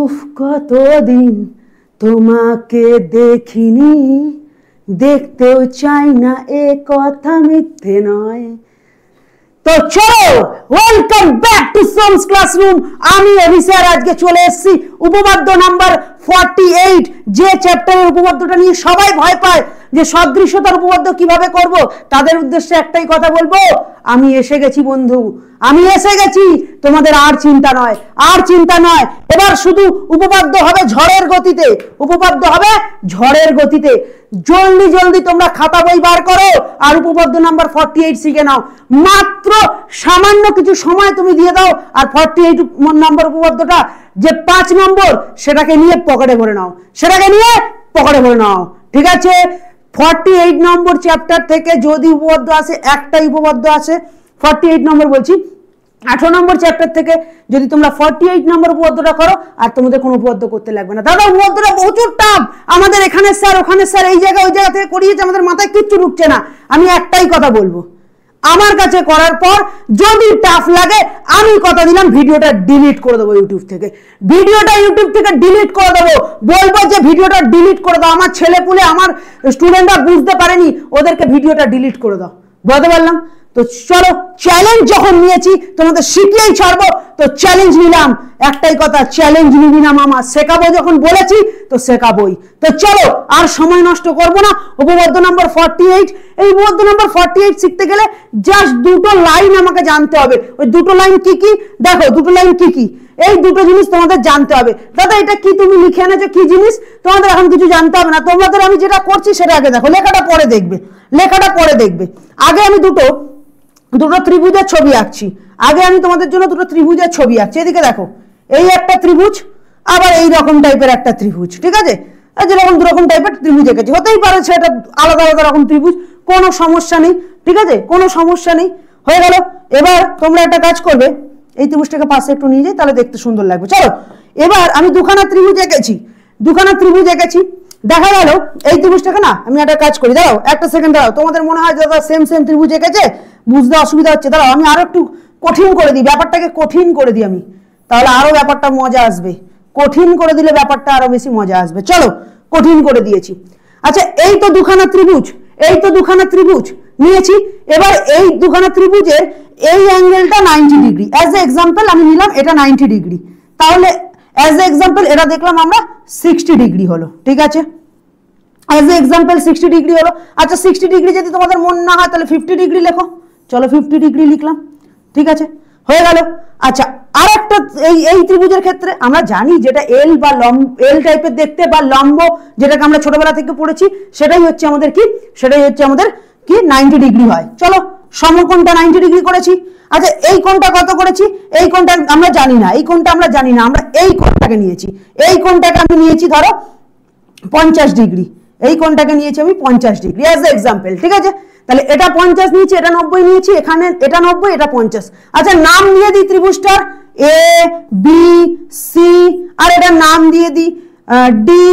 উফ কতদিন তোমাকে দেখিনি, দেখতেও চাই না, এ কথা মিথ্যে নয়। তো চলো, ওয়েলকাম ব্যাক টু সোমস ক্লাসরুম। আমি অভিষেক আজকে চলে এসেছি উপপাদ্য নাম্বার 48। যে চ্যাপ্টারের উপপাদ্যটা নিয়ে সবাই ভয় পায় যে সদৃশ্যতার উপপাদ্য কিভাবে করব, তাদের উদ্দেশ্যে একটাই কথা বলবো, আমি এসে গেছি বন্ধু, আমি এসে গেছি। তোমাদের আর চিন্তা নয়, আর চিন্তা নয়। এবার শুধু উপপাদ্য হবে ঝড়ের গতিতে, উপপাদ্য হবে ঝড়ের গতিতে। জলদি জলদি তোমরা খাতা বই বার করো আর উপপাদ্য নাম্বার 48 শিখে নাও। মাত্র সামান্য কিছু সময় তুমি দিয়ে দাও আর 48 নাম্বার উপপাদ্যটা যে 5 নম্বর, সেটাকে নিয়ে পকেটে ভরে নাও, সেটাকে নিয়ে পকেটে ভরে নাও। ঠিক আছে? 48 নম্বর চ্যাপ্টার থেকে যদি উপপাদ্য আসে, একটাই উপপাদ্য আছে 48 নম্বর বলছি, 18 নম্বর চ্যাপ্টার থেকে যদি তোমরা 48 নম্বর উপপাদ্যটা করো আর তোমাদের কোনো উপপাদ্য করতে লাগবে না। দাদা উপপাদ্যটা প্রচুর টাফ, আমাদের এখানে স্যার ওখানে স্যার এই জায়গা ওই জায়গা থেকে করিয়েছে, আমাদের মাথায় কিচ্ছু ঢুকছে না। আমি একটাই কথা বলবো, আমার কাছে করার পর যদি টাফ লাগে, আমি কথা দিলাম ভিডিওটা ডিলিট করে দেবো ইউটিউব থেকে, ভিডিওটা ইউটিউব থেকে ডিলিট করে দেবো। বলবো যে ভিডিওটা ডিলিট করে দাও, আমার ছেলে পুলে আমার স্টুডেন্টরা বুঝতে পারেনি, ওদেরকে ভিডিওটা ডিলিট করে দাও। বলতে পারলাম তো? চলো, চ্যালেঞ্জ যখন নিয়েছি তোমাদের শিখিয়েই ছাড়বো, তো চ্যালেঞ্জ নিলাম। একটাই কথা, চ্যালেঞ্জ নিবি না মামা, শেখাবো যখন বলেছি তো শেখাবোই। তো চলো, আর সময় নষ্ট করবো না। উপপাদ্য নাম্বার 48, এই উপপাদ্য নাম্বার 48 শিখতে গেলে জাস্ট দুটো লাইন আমাকে জানতে হবে। ওই দুটো লাইন কি কি দেখো, দুটো লাইন কি কি, এই দুটো জিনিস তোমাদের জানতে হবে। দাদা এটা কি তুমি লিখে এনেছো, কি জিনিস? তোমাদের এখন কিছু জানতে হবে না, তোমাদের আমি যেটা করছি সেটা আগে দেখো, লেখাটা পরে দেখবে, লেখাটা পরে দেখবে। আগে আমি দুটো ত্রিভুজের ছবি আঁকছি, আগে আমি তোমাদের জন্য দুটো ত্রিভুজের ছবি আঁকছি। এদিকে দেখো, এই একটা ত্রিভুজ, আবার এই রকম টাইপের একটা ত্রিভুজ। ঠিক আছে? যেরকম দুরকম টাইপের ত্রিভুজ এঁকেছি, হতেই পারে সেটা আলাদা আলাদা রকম ত্রিভুজ, কোনো সমস্যা নেই। ঠিক আছে? কোনো সমস্যা নেই, হয়ে গেল। এবার তোমরা একটা কাজ করবে, এই ত্রিভুজটাকে পাশে একটু নিয়ে যাই, তাহলে দেখতে সুন্দর লাগবে। চলো, এবার আমি দুখানা ত্রিভুজ এঁকেছি, দুখানা ত্রিভুজ এঁকেছি। দেখা গেল এই ত্রিভুজটাকে না, আমি একটা কাজ করি, দাঁড়াও একটা সেকেন্ড, দাঁড়াও। তোমাদের মনে হয় দাদা সেম সেম ত্রিভুজ এঁকেছে, বুঝতে অসুবিধা হচ্ছে, দাঁড়াও আমি আরো একটু কঠিন করে দিই, ব্যাপারটাকে কঠিন করে দিই আমি, তাহলে আরো ব্যাপারটা মজা আসবে। কঠিন করে দিলে ব্যাপারটা আরো বেশি মজা আসবে। চলো, কঠিন করে দিয়েছি। আচ্ছা, এই তো দুখানা ত্রিভুজ, এই তো দুখানা ত্রিভুজ নিয়েছি। এবার এই দুখানা ত্রিভুজের এই অ্যাঙ্গেলটা 90 ডিগ্রি, অ্যাজ এ এক্সাম্পল আমি নিলাম এটা 90 ডিগ্রি, তাহলে অ্যাজ এ এক্সাম্পল এটা দেখলাম আমরা 60 ডিগ্রি হলো। ঠিক আছে? অ্যাজ এ এক্সাম্পল 60 ডিগ্রি হলো। আচ্ছা, 60 ডিগ্রি যদি তোমাদের মন না হয় তাহলে 50 ডিগ্রি লেখো। চলো 50 ডিগ্রি লিখলাম। ঠিক আছে? হয়ে গেল। আচ্ছা, আর একটা এই ত্রিভুজের ক্ষেত্রে আমরা জানি যেটা এল বা এল টাইপের দেখতে বা লম্ব, যেটাকে আমরা ছোটবেলা থেকে পড়েছি, সেটাই হচ্ছে আমাদের কি, সেটাই হচ্ছে আমাদের কি 90 ডিগ্রি হয়। চলো, সমকোণটা 90 ডিগ্রি করেছি। আচ্ছা, এই কোণটা কত করেছি? এই কোণটা আমরা জানি না, এই কোণটা আমরা জানি না, আমরা এই কোণটাকে নিয়েছি, এই কোণটাকে আমি নিয়েছি ধরো 50 ডিগ্রি, এই কোণটাকে নিয়েছি আমি 50 ডিগ্রি অ্যাজ এ এক্সাম্পল। ঠিক আছে? তাহলে এটা 50 নিয়েছি, এটা 90 নিয়েছি, এখানে এটা 90, এটা 50। আচ্ছা, নাম দিয়ে দিই ত্রিভুজটার এ বি সি, আর এটা নাম দিয়ে দিই D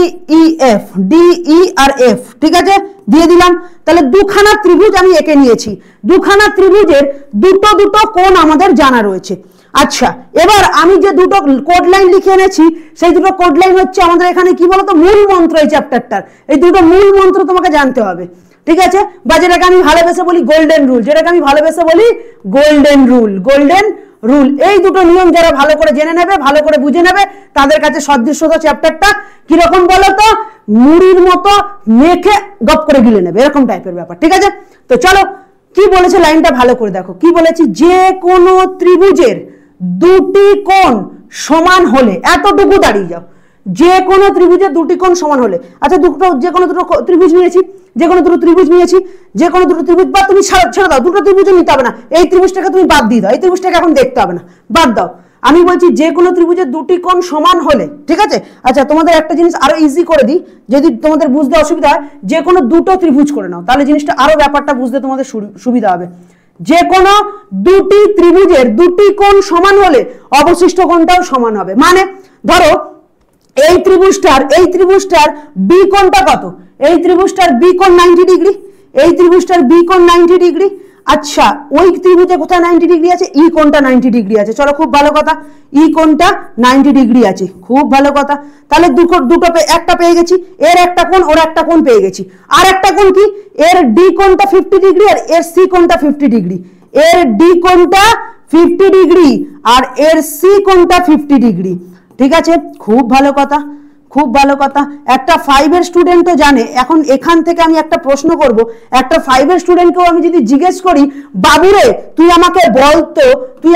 E F, D E আর এফ। ঠিক আছে? দিয়ে দিলাম। তাহলে দুখানা ত্রিভুজ আমি এঁকে নিয়েছি, দুখানা ত্রিভুজের দুটো দুটো কোণ আমাদের জানা রয়েছে। আচ্ছা, এবার আমি যে দুটো কোড লাইন লিখে এনেছি, সেই দুটো কোড লাইন হচ্ছে আমাদের এখানে কি বলতো মূল মন্ত্র এই চ্যাপ্টারটার। এই দুটো মূল মন্ত্র তোমাকে জানতে হবে। ঠিক আছে? বা যেটাকে আমি ভালোবেসে বলি গোল্ডেন রুল, যেটাকে আমি ভালোবেসে বলি গোল্ডেন রুল, গোল্ডেন রুল। এই দুটো নিয়ম যারা ভালো করে জেনে নেবে, ভালো করে বুঝে নেবে, তাদের কাছে সদৃশ্যতা চ্যাপ্টারটা কিরকম বলতো, মুড়ির মতো মেখে গপ করে গিলে নেবে, এরকম টাইপের ব্যাপার। ঠিক আছে? তো চলো, কি বলেছে লাইনটা ভালো করে দেখো, কি বলেছি, যে কোনো ত্রিভুজের দুটি কোণ সমান হলে, এতটুকু দাঁড়িয়ে যাও, যে কোনো ত্রিভুজের দুটি কোণ সমান হলে। আচ্ছা, যে কোনো দুটো ত্রিভুজ নিয়েছি, যে কোনো দুটো ত্রিভুজ নিয়েছি, যে কোনো দুটো ত্রিভুজ, বা তুমি ছেড়ে দাও, দুটো ত্রিভুজ নিতে হবে না, এই ত্রিভুজটাকে তুমি বাদ দিয়ে দাও, এই ত্রিভুজটাকে এখন দেখতে হবে না, বাদ দাও। আমি বলছি যে কোনো ত্রিভুজের দুটি কোণ সমান হলে। ঠিক আছে? আচ্ছা, তোমাদের একটা জিনিস আরো ইজি করে দিই, যদি তোমাদের বুঝতে অসুবিধা হয়, যে কোনো দুটো ত্রিভুজ করে নাও, তাহলে জিনিসটা আরো ব্যাপারটা বুঝতে তোমাদের সুবিধা হবে। যে কোনো দুটি ত্রিভুজের দুটি কোণ সমান হলে অবশিষ্ট কোণটাও সমান হবে। মানে ধরো এই ত্রিভুজটার বি কোণটা কত, এই ত্রিভুজটার বি কোণ 90 ডিগ্রি, এই ত্রিভুজটার বি কোণ 90 ডিগ্রি, আচ্ছা ওই ত্রিভুজে কোথায় 90 ডিগ্রি আছে, ই কোণটা 90 ডিগ্রি আছে, চলো খুব ভালো কথা, ই কোণটা 90 ডিগ্রি আছে, খুব ভালো কথা। তাহলে দুটো একটা পেয়ে গেছি, এর একটা কোণ ওর একটা কোণ পেয়ে গেছি। আর একটা কোণ কি, এর ডি কোণটা 50 ডিগ্রি আর এর সি কোণটা 50 ডিগ্রি, এর ডি কোণটা 50 ডিগ্রি আর এর সি কোণটা 50 ডিগ্রি, ঠিক আছে, খুব ভালো কথা, খুব ভালো কথা। একটা 5 এর স্টুডেন্টও জানে। এখন এখান থেকে আমি একটা প্রশ্ন করব, একটা 5 এর স্টুডেন্টকেও আমি যদি জিজ্ঞেস করি, বাবুরে তুই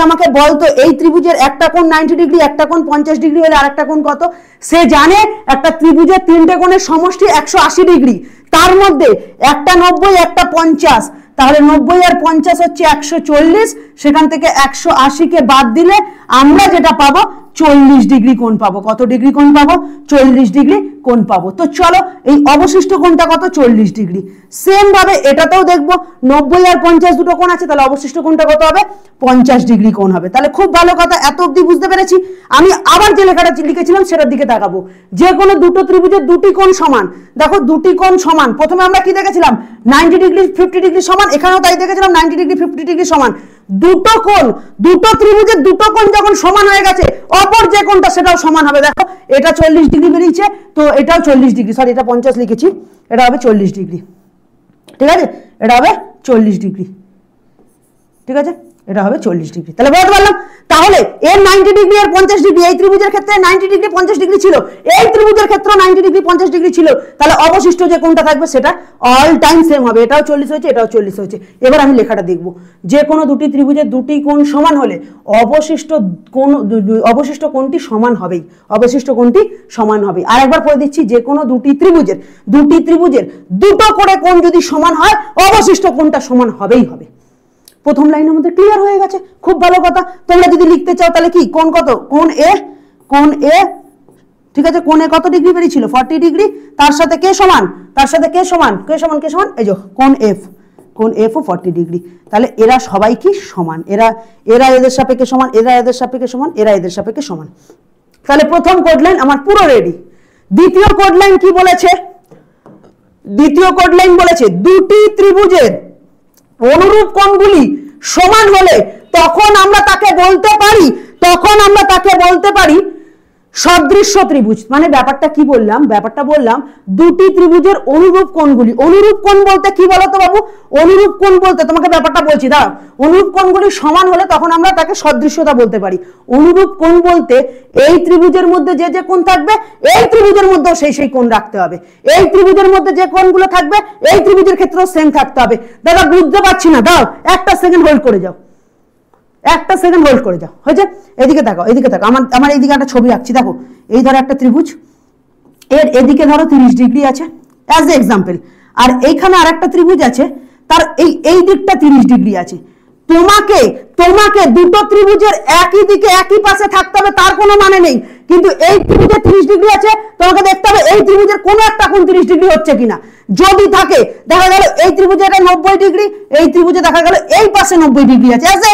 আমাকে বলতো এই ত্রিভুজের একটা কোণ 90 ডিগ্রি, একটা কোণ 50 ডিগ্রি হলে আরেকটা কোণ কত? সে জানে একটা ত্রিভুজের তিনটে কোণের সমষ্টি 180 ডিগ্রি, তার মধ্যে একটা 90 একটা 50, তাহলে 90 আর 50 হচ্ছে 140, সেখান থেকে 180 কে বাদ দিলে আমরা যেটা পাবো 40 ডিগ্রি কোণ পাবো। কত ডিগ্রি কোণ পাবো? 40 ডিগ্রি কোণ পাবো। তো চলো এই অবশিষ্ট কোণটা কত? 40 ডিগ্রি। সেম ভাবে এটাতেও দেখবো 90 আর 50 দুটো কোণ আছে, তাহলে অবশিষ্ট কোণটা কত হবে? 50 ডিগ্রি কোণ হবে। তাহলে খুব ভালো কথা, এত অবধি বুঝতে পেরেছি। আমি আবার যে লেখাটা লিখেছিলাম সেটার দিকে তাকাবো। যে কোনো দুটো ত্রিভুজের দুটি কোণ সমান, দেখো দুটি কোণ সমান। প্রথমে আমরা কি দেখেছিলাম? 90 ডিগ্রি 50 ডিগ্রি সমান, এখানেও তাই দেখেছিলাম 90 ডিগ্রি 50 ডিগ্রি সমান। দুটো কোণ, দুটো ত্রিভুজের দুটো কোণ যখন সমান হয়ে গেছে, অপর যে কোণটা সেটাও সমান হবে। দেখো এটা 40 ডিগ্রি বেরিয়েছে, তো এটাও 40 ডিগ্রি, সরি এটা 50 লিখেছি, এটা হবে 40 ডিগ্রি, ঠিক আছে, এটা হবে 40 ডিগ্রি, ঠিক আছে, এটা হবে 40 ডিগ্রি। তাহলে বলতে পারলাম, তাহলে এর 90 ডিগ্রি আর 50 ডিগ্রি, এই ত্রিভুজের ক্ষেত্রে 90 ডিগ্রি 50 ডিগ্রি ছিল, এই ত্রিভুজের ক্ষেত্রে 90 ডিগ্রি 50 ডিগ্রি ছিল, তাহলে অবশিষ্ট যে কোণটা থাকবে সেটা অল টাইম সেম হবে। এটাও 40 হয়েছে, এটাও 40 হয়েছে। এবার আমি লেখাটা দেখব, যে কোনো দুটি ত্রিভুজের দুটি কোণ সমান হলে অবশিষ্ট কোণটি সমান হবেই, অবশিষ্ট কোণটি সমান হবে। আর একবার পড়ে দিচ্ছি, যে কোনো দুটি ত্রিভুজের দুটো করে কোণ যদি সমান হয়, অবশিষ্ট কোণটা সমান হবেই হবে। প্রথম লাইনের মধ্যে ক্লিয়ার হয়ে গেছে, খুব ভালো কথা। তোমরা যদি লিখতে চাও তাহলে কি, কোণ কত? কোণ এ, ঠিক আছে, কোণ এ কত ডিগ্রি বেরিয়েছিল? 40 ডিগ্রি, তার সাথে কে সমান? তার সাথে কে সমান? এই যে কোণ এফ ও 40 ডিগ্রি। তাহলে এরা সবাই কি সমান, এরা এদের সাপেক্ষে সমান, এরা এদের সাপেক্ষে সমান, এরা এদের সাপেক্ষে সমান। তাহলে প্রথম কোড লাইন আমার পুরো রেডি। দ্বিতীয় কোড লাইন কি বলেছে? দ্বিতীয় কোড লাইন বলেছে দুটি ত্রিভুজের অনুরূপ কোণগুলি সমান হলে তখন আমরা তাকে বলতে পারি সদৃশ্য ত্রিভুজ। মানে ব্যাপারটা কি বললাম? ব্যাপারটা বললাম দুটি ত্রিভুজের অনুরূপ কোণগুলি। অনুরূপ কোণ বলতে কি বলতো বাবু? অনুরূপ কোণ বলতে তোমাকে ব্যাপারটা বলছি, দাঁড়াও। অনুরূপ কোণগুলি সমান হলে তখন আমরা তাকে সদৃশ্যতা বলতে পারি। অনুরূপ কোণ বলতে এই ত্রিভুজের মধ্যে যে যে কোণ থাকবে, এই ত্রিভুজের মধ্যেও সেই কোণ রাখতে হবে। এই ত্রিভুজের মধ্যে যে কোণগুলো থাকবে, এই ত্রিভুজের ক্ষেত্রেও সেম থাকতে হবে। দাদা বুঝতে পারছি না, দাও একটা সেকেন্ড হোল্ড করে যাও, একটা সেকেন্ড হোল্ড করে যাও, হয়েছে? এদিকে দেখো, আমার এইদিকে একটা ছবি আঁকছি। দেখো এই ধরো একটা ত্রিভুজ, এর এদিকে ধরো 30 ডিগ্রি আছে অ্যাজ এ এক্সাম্পল, আর এইখানে আর একটা ত্রিভুজ আছে, তার এই দিকটা 30 ডিগ্রি আছে। তোমাকে দুটো ত্রিভুজের একই দিকে একই পাশে থাকতে হবে তার কোনো মানে নেই, কিন্তু এই ত্রিভুজে 30 ডিগ্রি আছে, তোমাকে দেখতে হবে এই ত্রিভুজের কোনো একটা কোণ 30 ডিগ্রি হচ্ছে কিনা। যদি থাকে, দেখা গেল এই ত্রিভুজে এটা 90 ডিগ্রি, এই ত্রিভুজে দেখা গেল এই পাশে 90 ডিগ্রি আছে, অ্যাজ এ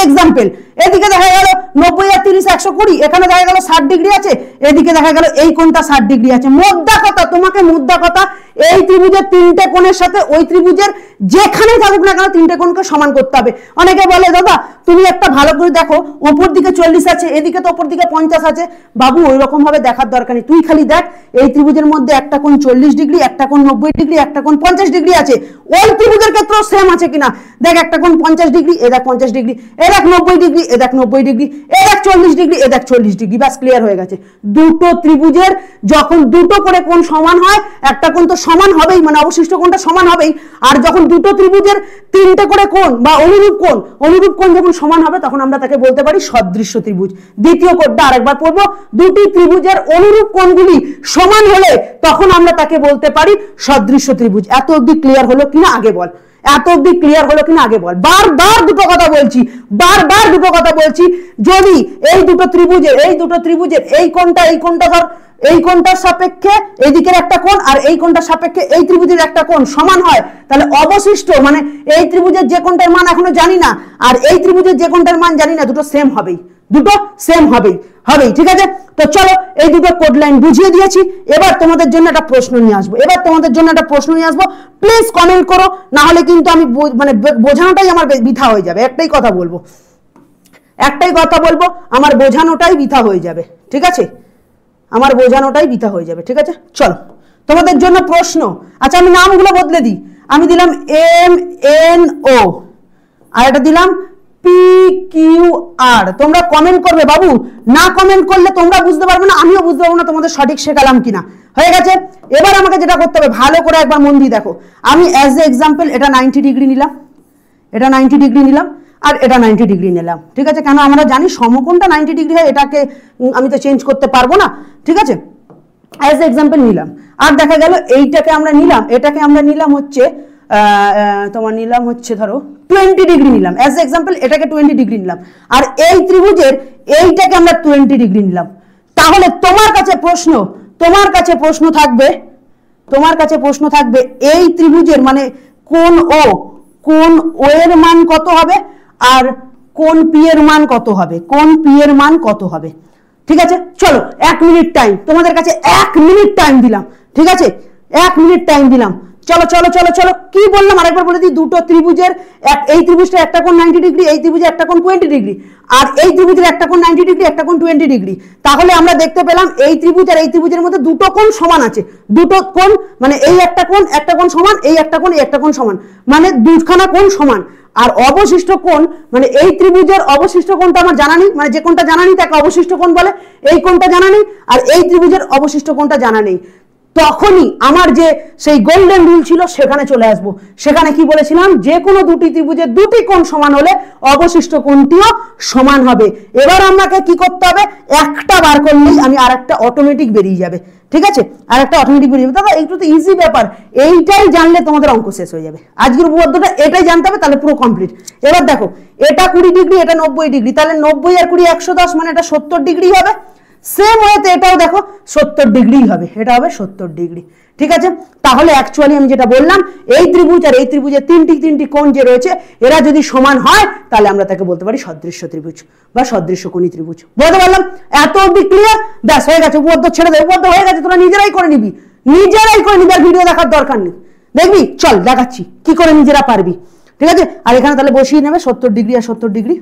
এক্সাম্পল। এদিকে দেখা গেল 90 আর 30 120, এখানে দেখা গেল 60 ডিগ্রি আছে, এদিকে দেখা গেল এই কোণটা 60 ডিগ্রি আছে। মোদ্দা কথা এই ত্রিভুজের তিনটে কোণের সাথে ওই ত্রিভুজের যেখানেই থাকুক না কেন তিনটে কোণকে সমান করতে হবে। অনেকে বলে দাদা তুমি একটা ভালো করে দেখো, ওপর দিকে 40 আছে, এদিকে তো ওপর দিকে 50 আছে। বাবু ওই রকম ভাবে দেখার দরকার নেই, তুই খালি দেখ এই ত্রিভুজের মধ্যে একটা কোণ 40 ডিগ্রি, একটা কোণ 90 ডিগ্রি, একটা কোণ 50 ডিগ্রি আছে, ওই ত্রিভুজের ক্ষেত্রেও সেম আছে কিনা দেখ। একটা কোণ 50 ডিগ্রি, এ দেখ 50 ডিগ্রি, এ দেখ 90 ডিগ্রি, এ দেখ 90 ডিগ্রি, এ দেখ 40 ডিগ্রি, এ দেখ 40 ডিগ্রি, ব্যাস ক্লিয়ার হয়ে গেছে। দুটো ত্রিভুজের যখন দুটো করে কোণ সমান হয়, একটা কোণ তো সমান হবেই, মানে অবশিষ্ট কোণটা সমান হবেই। আর যখন দুটো ত্রিভুজের তিনটে করে কোণ বা অনুরূপ কোণ যখন সমান হবে, তখন আমরা তাকে বলতে পারি সদৃশ্য ত্রিভুজ। দ্বিতীয় কোডটা আরেকবার পড়বো, দুটি ত্রিভুজের অনুরূপ কোণগুলি সমান হলে তখন আমরা তাকে বলতে পারি সদৃশ্য ত্রিভুজ। এত অবধি ক্লিয়ার হলো কিনা আগে বল, বারবার দুটো কথা বলছি। যদি এই দুটো ত্রিভুজের এই কোণটা ধর এই কোণটার সাপেক্ষে এই দিকের একটা কোণ আর এই কোণটার সাপেক্ষে এই ত্রিভুজের একটা কোণ সমান হয়, তাহলে অবশিষ্ট মানে এই ত্রিভুজের যে কোণটার মান এখনো জানি না আর এই ত্রিভুজের যে কোণটার মান জানি না, দুটো সেম হবেই, দুটো সেম হবেই। ঠিক আছে, তো চলো এই দুটো কোড লাইন বুঝিয়ে দিয়েছি। এবার তোমাদের জন্য একটা প্রশ্ন নিয়ে আসবো, প্লিজ কমেন্ট করো, না হলে কিন্তু আমি মানে বোঝানোটাই আমার বৃথা হয়ে যাবে। একটাই কথা বলবো, আমার বোঝানোটাই বৃথা হয়ে যাবে। ঠিক আছে, আমার বোঝানোটাই বৃথা হয়ে যাবে। ঠিক আছে, চলো তোমাদের জন্য প্রশ্ন। আচ্ছা আমি নামগুলো বদলে দিই, আমি দিলাম MNO আর এটা দিলাম PQR। তোমরা কমেন্ট করবে বাবু, না কমেন্ট করলে তোমরা বুঝতে পারবে না, আমিও বুঝতে পারবো না তোমাদের সঠিক শেখালাম কিনা। হয়ে গেছে, এবার আমাকে যেটা করতে হবে ভালো করে একবার মন দিয়ে দেখো। আমি অ্যাজ এ এক্সাম্পল এটা 90 ডিগ্রি নিলাম, এটা 90 ডিগ্রি নিলাম আর এটা 90 ডিগ্রি নিলাম। ঠিক আছে, কেন আমরা জানি সমকোণটা 90 ডিগ্রি হয়, এটাকে আমি তো চেঞ্জ করতে পারবো না। ঠিক আছে, অ্যাজ এ এক্সাম্পল নিলাম। আর দেখা গেল এইটাকে আমরা নিলাম, এটাকে আমরা নিলাম হচ্ছে তোমার নিলাম হচ্ছে ধরো 20 ডিগ্রি নিলাম অ্যাজ এ এক্সাম্পল, এটাকে 20 ডিগ্রি নিলাম আর এই ত্রিভুজের এইটাকে আমরা 20 ডিগ্রি নিলাম। তাহলে তোমার কাছে প্রশ্ন থাকবে এই ত্রিভুজের মানে কোণ ও এর মান কত হবে আর কোণ পি এর মান কত হবে। ঠিক আছে, চলো 1 মিনিট টাইম তোমাদের কাছে, 1 মিনিট টাইম দিলাম। ঠিক আছে, 1 মিনিট টাইম দিলাম। চলো কি বললাম আরেকবার বলে দিই, দুটো ত্রিভুজের এই ত্রিভুজটা একটা কোণ 90 ডিগ্রি, এই ত্রিভুজের একটা কোণ 20 ডিগ্রি আর এই ত্রিভুজের একটা কোণ 90 ডিগ্রি, একটা কোণ 20 ডিগ্রি। তাহলে আমরা দেখতে পেলাম এই ত্রিভুজ আর এই ত্রিভুজের মধ্যে দুটো কোণ সমান আছে, দুটো কোণ মানে এই একটা কোণ সমান, এই একটা কোণ সমান, মানে দুখানা কোণ সমান। আর অবশিষ্ট কোণ মানে এই ত্রিভুজের অবশিষ্ট কোণটা আমার জানা নেই, মানে যে কোণটা জানা নেই তাকে অবশিষ্ট কোণ বলে, এই কোণটা জানা নেই আর এই ত্রিভুজের অবশিষ্ট কোণটা জানা নেই। তখনই আমার যে সেই গোল্ডেন রুল ছিল সেখানে চলে আসবো। সেখানে কি বলেছিলাম, যে কোনো দুটি ত্রিভুজের দুটি কোণ সমান হলে অবশিষ্ট কোণটিও সমান হবে। এবার আমাকে কি করতে হবে, একটা বার করলেই আমি আরেকটা অটোমেটিক বেরিয়ে যাবে। ঠিক আছে, আরেকটা অটোমেটিক বেরিয়ে যাবে। দাদা এইটা তো ইজি ব্যাপার, এইটাই জানলে তোমাদের অঙ্ক শেষ হয়ে যাবে। আজকের উপপাদ্যটা এটাই জানতে হবে, তাহলে পুরো কমপ্লিট। এবার দেখো এটা 20 ডিগ্রি, এটা 90 ডিগ্রি, তাহলে 90 আর 20 110 মানে এটা 70 ডিগ্রি হবে। সেম ওয়েতে এটাও দেখো 70 ডিগ্রি হবে, এটা হবে 70 ডিগ্রি। ঠিক আছে, তাহলে অ্যাকচুয়ালি আমি যেটা বললাম, এই ত্রিভুজ আর এই ত্রিভুজের তিনটি কোণ যে রয়েছে এরা যদি সমান হয় তাহলে আমরা তাকে বলতে পারি সদৃশ্য ত্রিভুজ বা সদৃশ্যকোণী ত্রিভুজ। বলতে পারলাম? এত অবধি ক্লিয়ার? ব্যাস হয়ে গেছে, উপপাদ্য ছেড়ে দে, উপপাদ্য হয়ে গেছে, তোরা নিজেরাই করে নিবি, আর ভিডিও দেখার দরকার নেই। দেখবি, চল দেখাচ্ছি কি করে নিজেরা পারবি। ঠিক আছে, আর এখানে তাহলে বসিয়ে নেবে 70 ডিগ্রি আর 70 ডিগ্রি।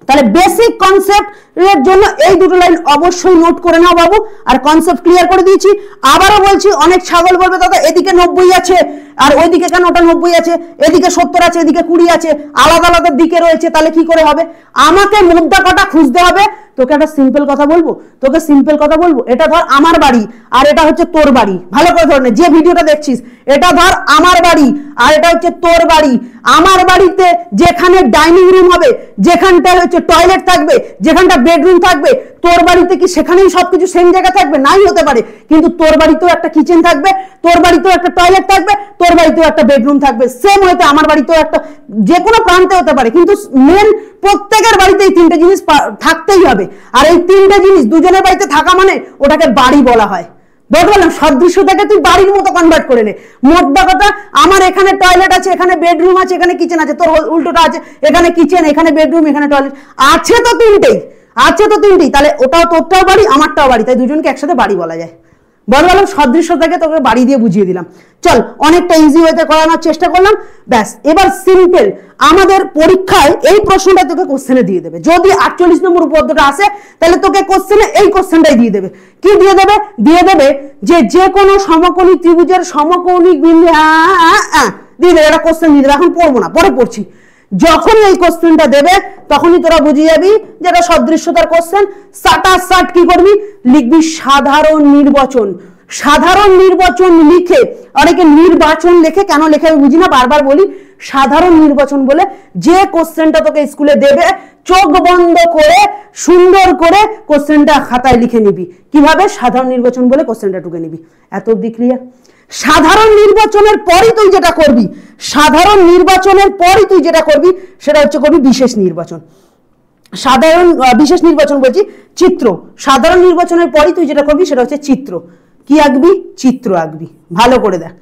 তাহলে বেসিক কনসেপ্ট এর জন্য এই দুটো লাইন অবশ্যই নোট করে নাও বাবু, আর কনসেপ্ট ক্লিয়ার করে দিয়েছি। আবারও বলছি, অনেক ছাগল বলবে দাদা এদিকে 90 আছে আর ওইদিকে কেন ওটা 90 আছে, এদিকে 70 আছে এদিকে 20 আছে, আলাদা আলাদা দিকে রয়েছে, তাহলে কি করে হবে? আমাকে মুদ্রা কটা খুঁজতে হবে। তোকে একটা সিম্পল কথা বলবো, এটা ধর আমার বাড়ি আর এটা হচ্ছে তোর বাড়ি। ভালো করে ধর নে, যে ভিডিওটা দেখছিস এটা ধর আমার বাড়ি আর এটা হচ্ছে তোর বাড়ি। আমার বাড়িতে যেখানে ডাইনিং রুম হবে, যেখানটা হচ্ছে টয়লেট থাকবে, যেখানটা বেডরুম থাকবে, তোর বাড়িতে কি সেখানেই সবকিছু সেম জায়গা থাকবে? নাই হতে পারে, কিন্তু তোর বাড়িতেও একটা কিচেন থাকবে, তোর বাড়িতেও একটা টয়লেট থাকবে, তোর বাড়িতেও একটা বেডরুম থাকবে। সেম হয়তো আমার বাড়িতেও একটা, যে কোনো প্রান্তে হতে পারে, কিন্তু মেন প্রত্যেকের বাড়িতে এই তিনটে জিনিস থাকতেই হবে। আর এই তিনটে জিনিস দুজনের বাড়িতে থাকা মানে ওটাকে বাড়ি বলা হয়। বললাম সদৃশ্যটাকে তুই বাড়ির মতো কনভার্ট করে নে। মোদ্দা কথা, আমার এখানে টয়লেট আছে, এখানে বেডরুম আছে, এখানে কিচেন আছে, তোর উল্টোটা আছে, এখানে কিচেন, এখানে বেডরুম, এখানে টয়লেট আছে, তো তিনটেই, তাহলে ওটাও তোরটাও বাড়ি আমারটাও বাড়ি, তাই দুজনকে একসাথে বাড়ি বলা যায়। বললাম সদৃশ্যতাকে তোকে বাড়ি দিয়ে বুঝিয়ে দিলাম। চল, অনেকটা ইজি ওয়েতে করানোর চেষ্টা করলাম। ব্যাস, এবার সিম্পল আমাদের পরীক্ষায় এই প্রশ্নটা তোকে কোশ্চেনে দিয়ে দেবে। যদি 48 নম্বর উপপাদ্যটা আসে তাহলে তোকে কোশ্চেনে এই কোশ্চেনটাই দিয়ে দেবে। কি দিয়ে দেবে? দিয়ে দেবে যে কোনো সমকোণী ত্রিভুজের সমকৌণিক বিন্দু দিয়ে দেবে, এটা কোশ্চেন দিয়ে দেবে। এখন পড়বো না, পরে পড়ছি। যখন এই কোশ্চেনটা দেবে তখনই তোরা বুঝে যাবি যে এটা সদৃশ্যতার কোশ্চেন। 60 কি করবি? লিখবি সাধারণ নির্বাচন। সাধারণ নির্বাচন লিখে, অনেকে নির্বাচন লেখে, কেন লেখে আমি বুঝি না, বারবার বলি সাধারণ নির্বাচন বলে যে কোশ্চেনটা তোকে স্কুলে দেবে, চোখ বন্ধ করে সুন্দর করে কোশ্চেনটা খাতায় লিখে নিবি। কিভাবে? সাধারণ নির্বাচন বলে কোশ্চেনটা টুকে নিবি। এত অবধি ক্লিয়ার? সাধারণ নির্বাচনের পরই তুই যেটা করবি, সেটা হচ্ছে করবি বিশেষ নির্বাচন। সাধারণ বিশেষ নির্বাচন বলছি চিত্র, সাধারণ নির্বাচনের পরই তুই যেটা করবি সেটা হচ্ছে চিত্র। কি আঁকবি? চিত্র আঁকবি। ভালো করে দেখ,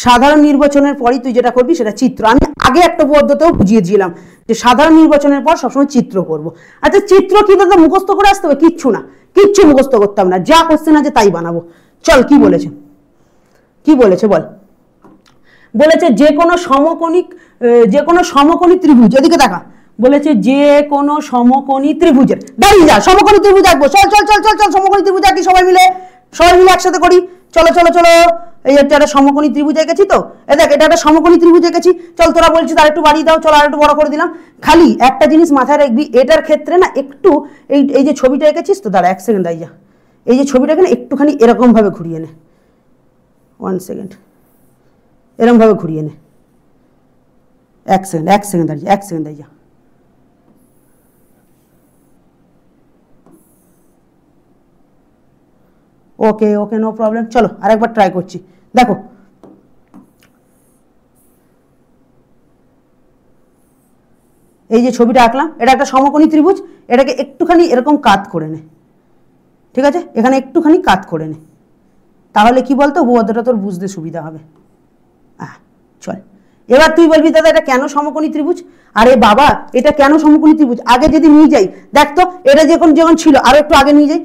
সাধারণ নির্বাচনের পরই তুই যেটা করবি সেটা চিত্র। আমি আগে একটা পদ্ধতিও বুঝিয়ে দিলাম যে সাধারণ নির্বাচনের পর সবসময় চিত্র করব। আচ্ছা চিত্র কি দাদা মুখস্থ করে আসতে হবে? কিচ্ছু না, কিচ্ছু মুখস্থ করতে হবে না, যা কোশ্চেন আছে তাই বানাবো। চল কি বলেছে, কি বলেছে বল। বলেছে যে কোনো সমকোণী ত্রিভুজ, এদিকে দেখা, বলেছে যে কোনো সমকোণী ত্রিভুজের, দাঁড়িয়ে যা, সমকোণী ত্রিভুজ আঁকবো, চল চল চল চল চল সমকোণী ত্রিভুজ আঁকি সবাই মিলে একসাথে করি। চলো চলো চলো, এই একটা সমকোণী ত্রিভুজ এঁকেছি তো, এ দেখ এটা একটা সমকোণী ত্রিভুজ এঁকেছি। চল তোরা বলছিস আর একটু বাড়িয়ে দাও, চলো আর একটু বড় করে দিলাম। খালি একটা জিনিস মাথায় রাখবি, এটার ক্ষেত্রে না একটু এই যে ছবিটা এঁকেছিস তো, দাঁড়া 1 সেকেন্ড দাঁড়িয়ে যা, এই যে ছবিটাকে না একটুখানি এরকম ভাবে ঘুরিয়ে নে, 1 সেকেন্ড, এরকম ভাবে ঘুরিয়ে নে, 1 সেকেন্ড দাঁড়িয়ে, 1 সেকেন্ড দাঁড়িয়ে যা। ওকে ওকে, নো প্রবলেম। চলো আরেকবার ট্রাই করছি। দেখো এই যে ছবিটা আঁকলাম, এটা একটা সমকোণী ত্রিভুজ, এটাকে একটুখানি এরকম কাত করে নে, ঠিক আছে, এখানে একটুখানি কাত করে নে, তাহলে কি বলতো উপপাদ্যটা তোর বুঝতে সুবিধা হবে। চল এবার তুই বলবি দাদা এটা কেন সমকোণী ত্রিভুজ? আরে বাবা এটা কেন সমকোণী ত্রিভুজ আগে যদি নিয়ে যাই, দেখ তো এটা যখন ছিল, আরো একটু আগে নিয়ে যাই,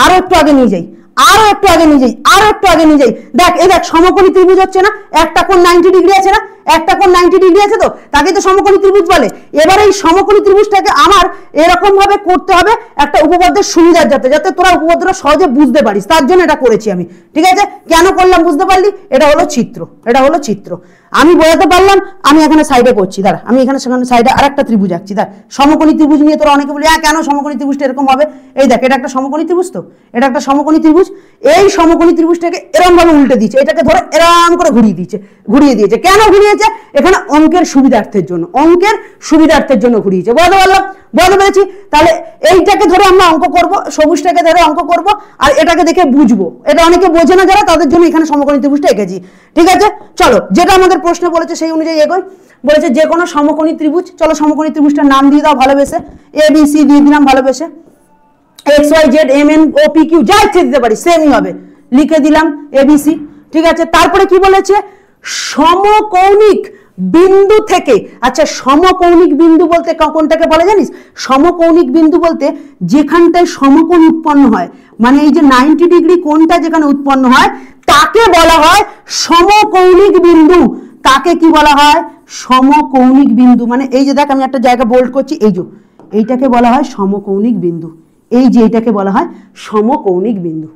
আরো একটু আগে নিয়ে যাই, আরো একটু আগে নিয়ে যাই, আরো একটু আগে নিয়ে যাই, দেখ এই দেখ সমকোণী ত্রিভুজ হচ্ছে না, একটা কোণ 90 ডিগ্রি আছে না, একটা কোণ 90 ডিগ্রি আছে তো, তাকে তো সমকোণী ত্রিভুজ বলে। এবার এই সমকোণী ত্রিভুজটাকে আমার এরকম ভাবে করতে হবে একটা উপপাদ্যের সুবিধার যাতে, যাতে তোরা উপপাদ্যটা সহজে বুঝতে পারিস, তার জন্য এটা করেছি আমি, ঠিক আছে। কেন করলাম বুঝতে পারলি? এটা হলো চিত্র, এটা হলো চিত্র। আমি বোঝাতে পারলাম, আমি এখানে সাইডে করছি, দাঁড়া আমি এখানে সেখানে সাইডে আরেকটা ত্রিভুজ আঁকছি। দাঁড়া সমকোণী ত্রিভুজ নিয়ে তোরা অনেকে বলি কেন সমকোণী ত্রিভুজটা এরকম হবে? এই দেখ এটা একটা সমকোণী ত্রিভুজ তো, এটা একটা সমকোণী ত্রিভুজ, এই সমকোণী ত্রিভুজটাকে এরকম ভাবে উল্টে দিয়েছে, এটাকে ধরে এরকম করে ঘুরিয়ে দিয়েছে। কেন ঘুরিয়েছে? এখানে অঙ্কের সুবিধার্থের জন্য, অঙ্কের সুবিধার্থের জন্য ঘুরিয়েছে। বুঝতে পারলাম? বুঝতে পেরেছি? তাহলে এইটাকে ধরে আমরা অঙ্ক করব, সবুজটাকে ধরে অঙ্ক করব, আর এটাকে দেখে বুঝবো। এটা অনেকে বোঝে না যারা, তাদের জন্য এখানে সমকোণী ত্রিভুজটা এঁকেছি, ঠিক আছে। চলো যেটা আমাদের প্রশ্ন বলেছে সেই অনুযায়ী এগোই। বলেছে যে কোনো সমকোণী ত্রিভুজ, চলো সমকোণী ত্রিভুজটার নাম দিয়ে দাও ভালোবেসে, ABC দিয়ে দিলাম ভালোবেসে, XYZ MN OP Q যা ইচ্ছে দিতে পারি, সেমই হবে, লিখে দিলাম ABC, ঠিক আছে। তারপরে কি বলেছে? সমকৌণিক বিন্দু থেকে, আচ্ছা সমকৌণিক বিন্দু বলতে কোনটাকে বলে জানিস? সমকৌণিক বিন্দু বলতে যেখানটায় সমকোণ উৎপন্ন হয়, মানে এই যে 90 ডিগ্রি কোণটা যেখানে উৎপন্ন হয় তাকে বলা হয় সমকৌণিক বিন্দু। তাকে কি বলা হয়? সমকৌণিক বিন্দু। মানে এই যে দেখ আমি একটা জায়গা বোল্ড করছি, এই যে এইটাকে বলা হয় সমকৌণিক বিন্দু, এই যে এটাকে বলা হয় সমকৌণিক বিন্দু।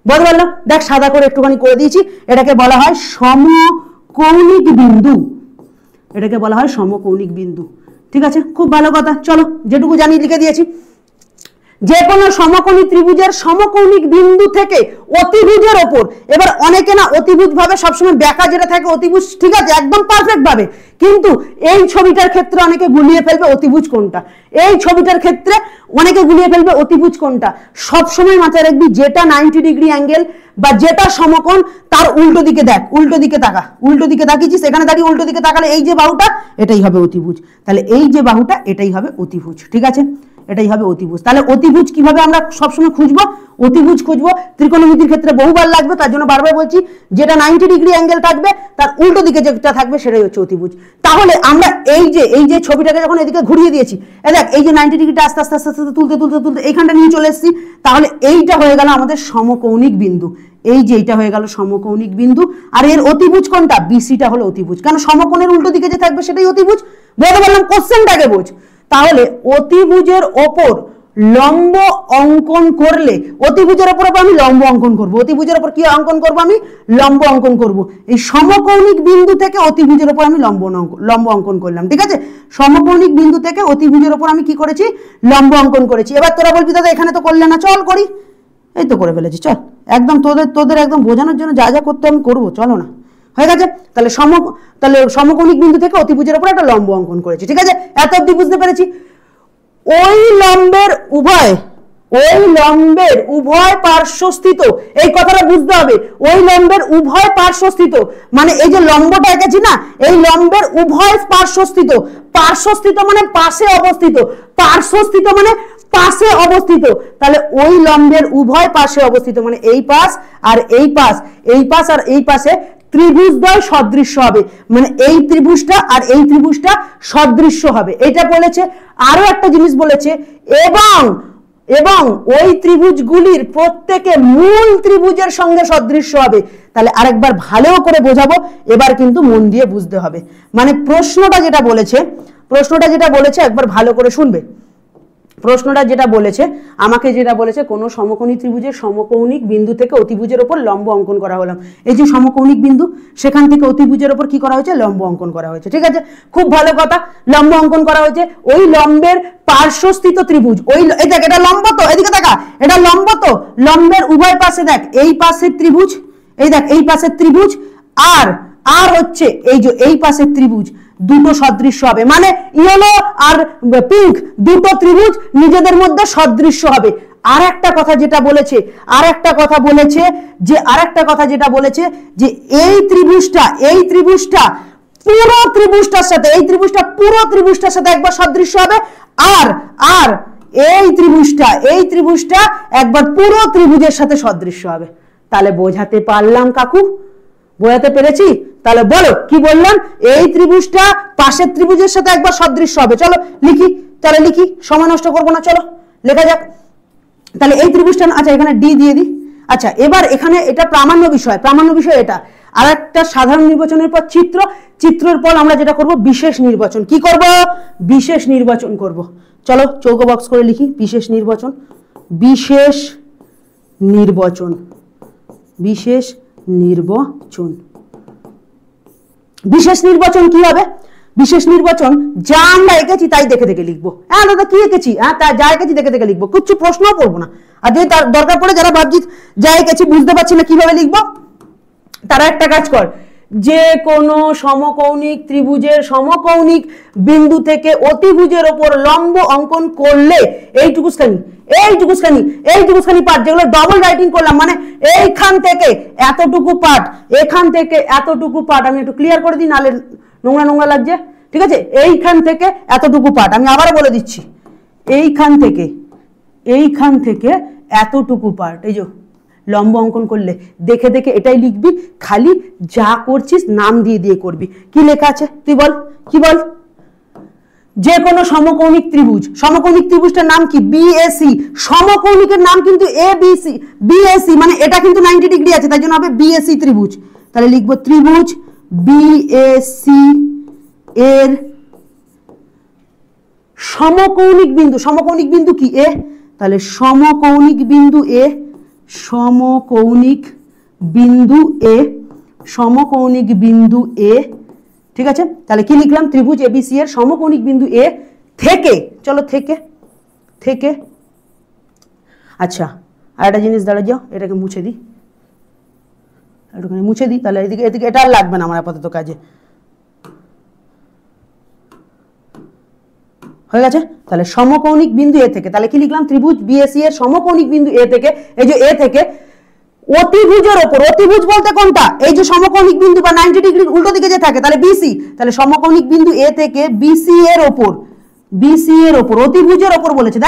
বুঝতে পারলাম? দেখ সাদা করে একটুখানি করে দিয়েছি, এটাকে বলা হয় সমকৌণিক বিন্দু, এটাকে বলা হয় সমকৌণিক বিন্দু, ঠিক আছে। খুব ভালো কথা। চলো যেটুকু জানি লিখে দিয়েছি। যে কোনো সমকোণী ত্রিভুজের সমকৌণিক বিন্দু থেকে অতিভুজের ওপর, এবার অনেকে না অতিভুজ ভাবে সবসময় ব্যাকা যেটা থাকে অতিভুজ, ঠিক আছে একদম পারফেক্ট ভাবে, কিন্তু এই ছবিটার ক্ষেত্রে অনেকে গুলিয়ে ফেলবে অতিভুজ কোনটা, এই ছবিটার ক্ষেত্রে অনেকে গুলিয়ে ফেলবে অতিভুজ কোনটা। সবসময় মাথায় রাখবি যেটা 90 ডিগ্রি অ্যাঙ্গেল বা যেটা সমকোণ তার উল্টো দিকে দেখ, উল্টো দিকে তাকা, উল্টো দিকে তাকিয়েছিস এখানে দাঁড়িয়ে উল্টো দিকে তাকালে এই যে বাহুটা এটাই হবে অতিভুজ, তাহলে এই যে বাহুটা এটাই হবে অতিভুজ, ঠিক আছে, এটাই হবে অতিভুজ। তাহলে অতিভুজ কিভাবে আমরা সবসময় খুঁজবো? অতিভুজ খুঁজবো ত্রিকোণমিতির ক্ষেত্রে বহুবার লাগবে, তার জন্য বারবার বলছি যেটা 90 ডিগ্রি অ্যাঙ্গেল থাকবে তার উল্টো দিকে যেটা থাকবে সেটাই হচ্ছে অতিভুজ। তাহলে আমরা এই যে ছবিটাকে যখন এদিকে ঘুরিয়ে দিয়েছি, দেখ এই যে 90 ডিগ্রিটা আস্তে আস্তে আস্তে আস্তে তুলতে তুলতে তুলতে এইখানটা নিয়ে চলে এসেছি, তাহলে এইটা হয়ে গেল আমাদের সমকৌণিক বিন্দু, এই যে এইটা হয়ে গেল সমকৌণিক বিন্দু। আর এর অতিভুজ কোনটা? BCটা হলো অতিভুজ, কারণ সমকোণের উল্টো দিকে যে থাকবে সেটাই অতিভুজ। বলতে পারলাম? কোশ্চেনটাকে বোঝ। তাহলে অতিভুজের ওপর লম্ব অঙ্কন করলে, অতিভুজের ওপর আমি লম্ব অঙ্কন করব, অতিভুজের ওপর কি অঙ্কন করব? আমি লম্ব অঙ্কন করব। এই সমকৌণিক বিন্দু থেকে অতিভুজের ওপর আমি লম্ব অঙ্কন করলাম, ঠিক আছে। সমকৌণিক বিন্দু থেকে অতিভুজের ওপর আমি কি করেছি? লম্ব অঙ্কন করেছি। এবার তোরা বলবি দাদা এখানে তো করলে না, চল করি, এই তো করে ফেলেছি, চল একদম তোদের একদম বোঝানোর জন্য যা যা করতে আমি করবো, চলো না, হয়ে গেছে। তাহলে সমকৌণিক বিন্দু থেকে অতিভুজের উপর একটা লম্ব অঙ্কন করেছি, ঠিক আছে। এত অবধি বুঝতে পেরেছি। ওই লম্বের ওই লম্বের উভয় পার্শ্বস্থিত, এই কথাটা বুঝতে হবে, ওই লম্বের উভয় পার্শ্বস্থিত মানে এই যে লম্বটা এঁকেছি না, এই লম্বের উভয় পার্শ্বস্থিত, পার্শ্বস্থিত মানে পাশে অবস্থিত, পার্শ্বস্থিত মানে পাশে অবস্থিত, তাহলে ওই লম্বের উভয় পাশে অবস্থিত মানে এই পাশ আর এই পাশ, এই পাশ আর এই পাশে ত্রিভুজদ্বয় সদৃশ্য হবে, মানে এই ত্রিভুজটা আর এই ত্রিভুজটা সদৃশ্য হবে, এটা বলেছে। আরো একটা জিনিস বলেছে, এবং এবং ওই ত্রিভুজগুলির প্রত্যেকে মূল ত্রিভুজের সঙ্গে সদৃশ্য হবে। তাহলে আরেকবার ভালো করে বোঝাবো, এবার কিন্তু মন দিয়ে বুঝতে হবে। মানে প্রশ্নটা যেটা বলেছে একবার ভালো করে শুনবে। প্রশ্নটা যেটা বলেছে, আমাকে যেটা বলেছে, কোনো সমকোণী ত্রিভুজের সমকৌণিক বিন্দু থেকে অতিভুজের ওপর লম্ব অঙ্কন করা হলো। এই যে সমকৌণিক বিন্দু, সেখান থেকে অতিভুজের ওপর কি করা হয়েছে, লম্ব অঙ্কন করা হয়েছে। ঠিক আছে, খুব ভালো কথা, লম্ব অঙ্কন করা হয়েছে। ওই লম্বের পার্শ্বস্থিত ত্রিভুজ, ওই এই দেখ, এটা লম্ব তো, এদিকে দেখা, এটা লম্ব তো, লম্বের উভয় পাশে দেখ, এই পাশের ত্রিভুজ, এই দেখ এই পাশের ত্রিভুজ, আর হচ্ছে এই যে এই পাশের ত্রিভুজ, দুটো সদৃশ্য হবে, মানে ইয়েলো আর পিঙ্ক দুটো ত্রিভুজ নিজেদের মধ্যে সদৃশ্য হবে। আর একটা কথা যেটা বলেছে, যে এই ত্রিভুজটা পুরো ত্রিভুজটার সাথে, এই ত্রিভুজটা পুরো ত্রিভুজটার সাথে একবার সদৃশ্য হবে, আর এই ত্রিভুজটা একবার পুরো ত্রিভুজের সাথে সদৃশ্য হবে। তাহলে বোঝাতে পারলাম কাকু? বোঝাতে পেরেছি? তাহলে বলো কি বললাম, এই ত্রিভুজটা পাশের ত্রিভুজের সাথে একবার সদৃশ্য হবে। চলো লিখি, সময় নষ্ট করবো না, চলো লেখা যাক। তাহলে এই ত্রিভুজটা, আচ্ছা এখানে ডি দিয়ে দিই। আচ্ছা এবার এখানে এটা প্রামাণ্য বিষয় এটা। আর একটা সাধারণ নির্বাচনের পর চিত্রের পর আমরা যেটা করব বিশেষ নির্বাচন। কি করব? বিশেষ নির্বাচন করব। চলো চৌকো বক্স করে লিখি, বিশেষ নির্বাচন। বিশেষ নির্বাচন কি হবে? বিশেষ নির্বাচন যা আমরা এঁকেছি তাই দেখে দেখে লিখবো। হ্যাঁ দাদা কি এঁকেছি, হ্যাঁ তা যা এঁকেছি দেখে দেখে লিখবো, কিছু প্রশ্নও পড়বো না। আর যদি তার দরকার পড়ে যারা ভাবছি যা এঁকেছি বুঝতে পারছি না কিভাবে লিখবো, তারা একটা কাজ কর, যে কোনো সমকৌণিক ত্রিভুজের সমকৌণিক বিন্দু থেকে অতিভুজের ওপর লম্ব অঙ্কন করলে এইটুকুখানি পার্ট, যেগুলো ডবল রাইটিং করলাম, মানে এইখান থেকে এতটুকু পার্ট, এখান থেকে এতটুকু পার্ট, আমি একটু ক্লিয়ার করে দিই নাহলে নোংরা লাগছে। ঠিক আছে, এইখান থেকে এতটুকু পার্ট, আমি আবারও বলে দিচ্ছি, এইখান থেকে এতটুকু পার্ট, এই যে লম্ব অঙ্কন করলে দেখে দেখে এটাই লিখবি, খালি যা করছিস নাম দিয়ে দিয়ে করবি। কি লেখা আছে তুই বল, কি বল? যে কোনো সমকৌণিক ত্রিভুজটার নাম কি? বিএসি। সমকৌণিকের নাম কিন্তু বিএসি, মানে এটা কিন্তু 90 ডিগ্রি আছে, তাই জন্য হবে বিএসি ত্রিভুজ। তাহলে লিখবো ত্রিভুজ বিএসি এর সমকৌণিক বিন্দু কি? এ। তাহলে সমকৌণিক বিন্দু এ, ঠিক আছে। তাহলে কি লিখলাম? ত্রিভুজ এবিসি এর সমকৌণিক বিন্দু এ থেকে, চলো থেকে আচ্ছা আর একটা জিনিস দাঁড়া যাও, এটাকে মুছে দিই, একটুখানি মুছে দিই, তাহলে এদিকে এটা আর লাগবে না আমার আপাতত কাজে, হয়ে গেছে। তাহলে সমকৌণিক বিন্দু এ থেকে, তাহলে কি লিখলাম? ত্রিভুজ বিএসি এর সমকৌণিক বিন্দু এ থেকে, এই যে এ থেকে অতিভুজের ওপর, অতিভুজ বলতে কোনটা? এই যে সমকৌণিক বিন্দু বা 90 ডিগ্রির উল্টো দিকে যে থাকে, তাহলে বিসি। তাহলে সমকৌণিক বিন্দু এ থেকে বিসি এর ওপর, অতিভুজের ওপর বলেছে,